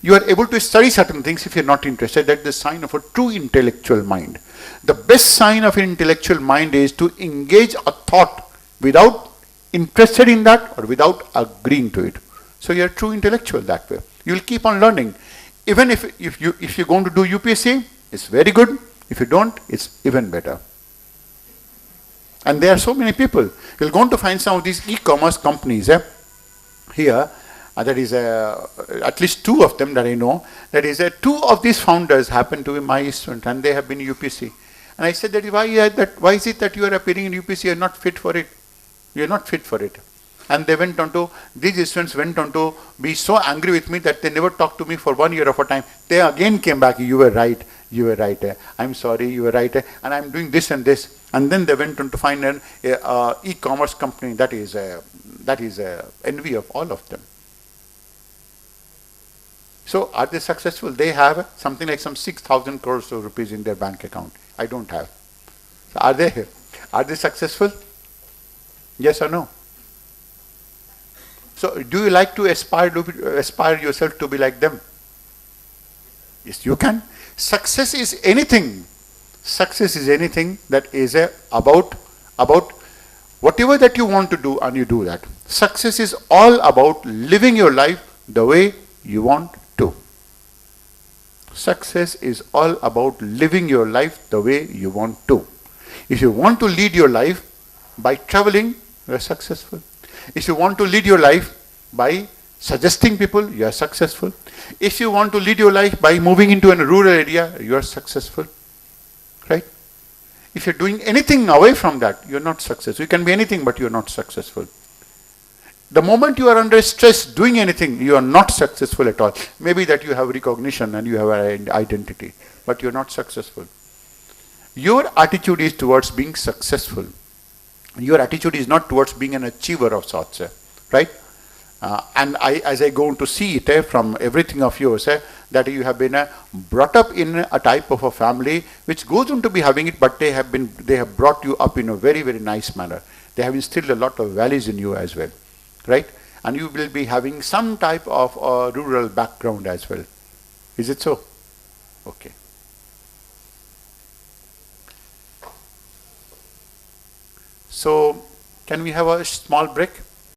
you are able to study certain things, if you're not interested, that's the sign of a true intellectual mind. The best sign of an intellectual mind is to engage a thought without interested in that or without agreeing to it. So you're a true intellectual that way. You will keep on learning. Even if you're going to do UPSC, it's very good. If you don't, it's even better. And there are so many people. You're going to find some of these e-commerce companies here. That is at least two of them that I know. That is two of these founders happen to be my student, and they have been in UPSC. And I said, why is it that you are appearing in UPSC? You're not fit for it. You're not fit for it. And they went on to, these students went on to be so angry with me that they never talked to me for 1 year of a time. They again came back, you were right, I'm sorry, you were right, and I'm doing this and this. And then they went on to find an e-commerce company that is envy of all of them. So are they successful? They have something like some 6,000 crores of rupees in their bank account. I don't have. So are they successful? Yes or no? So do you like to aspire yourself to be like them? Yes, you can. Success is anything. Success is anything that is about whatever that you want to do, and you do that. Success is all about living your life the way you want to. Success is all about living your life the way you want to. If you want to lead your life by traveling, you are successful. If you want to lead your life by suggesting people, you are successful. If you want to lead your life by moving into a rural area, you are successful. Right? If you're doing anything away from that, you're not successful. You can be anything, but you're not successful. The moment you are under stress doing anything, you are not successful at all. Maybe that you have recognition and you have an identity, but you're not successful. Your attitude is towards being successful. Your attitude is not towards being an achiever of sorts, right? And as I go on to see it from everything of yours, that you have been brought up in a type of a family which goes on to be having it, but they have brought you up in a very, very nice manner. They have instilled a lot of values in you as well, right? And you will be having some type of rural background as well. Is it so? Okay. So, can we have a small break?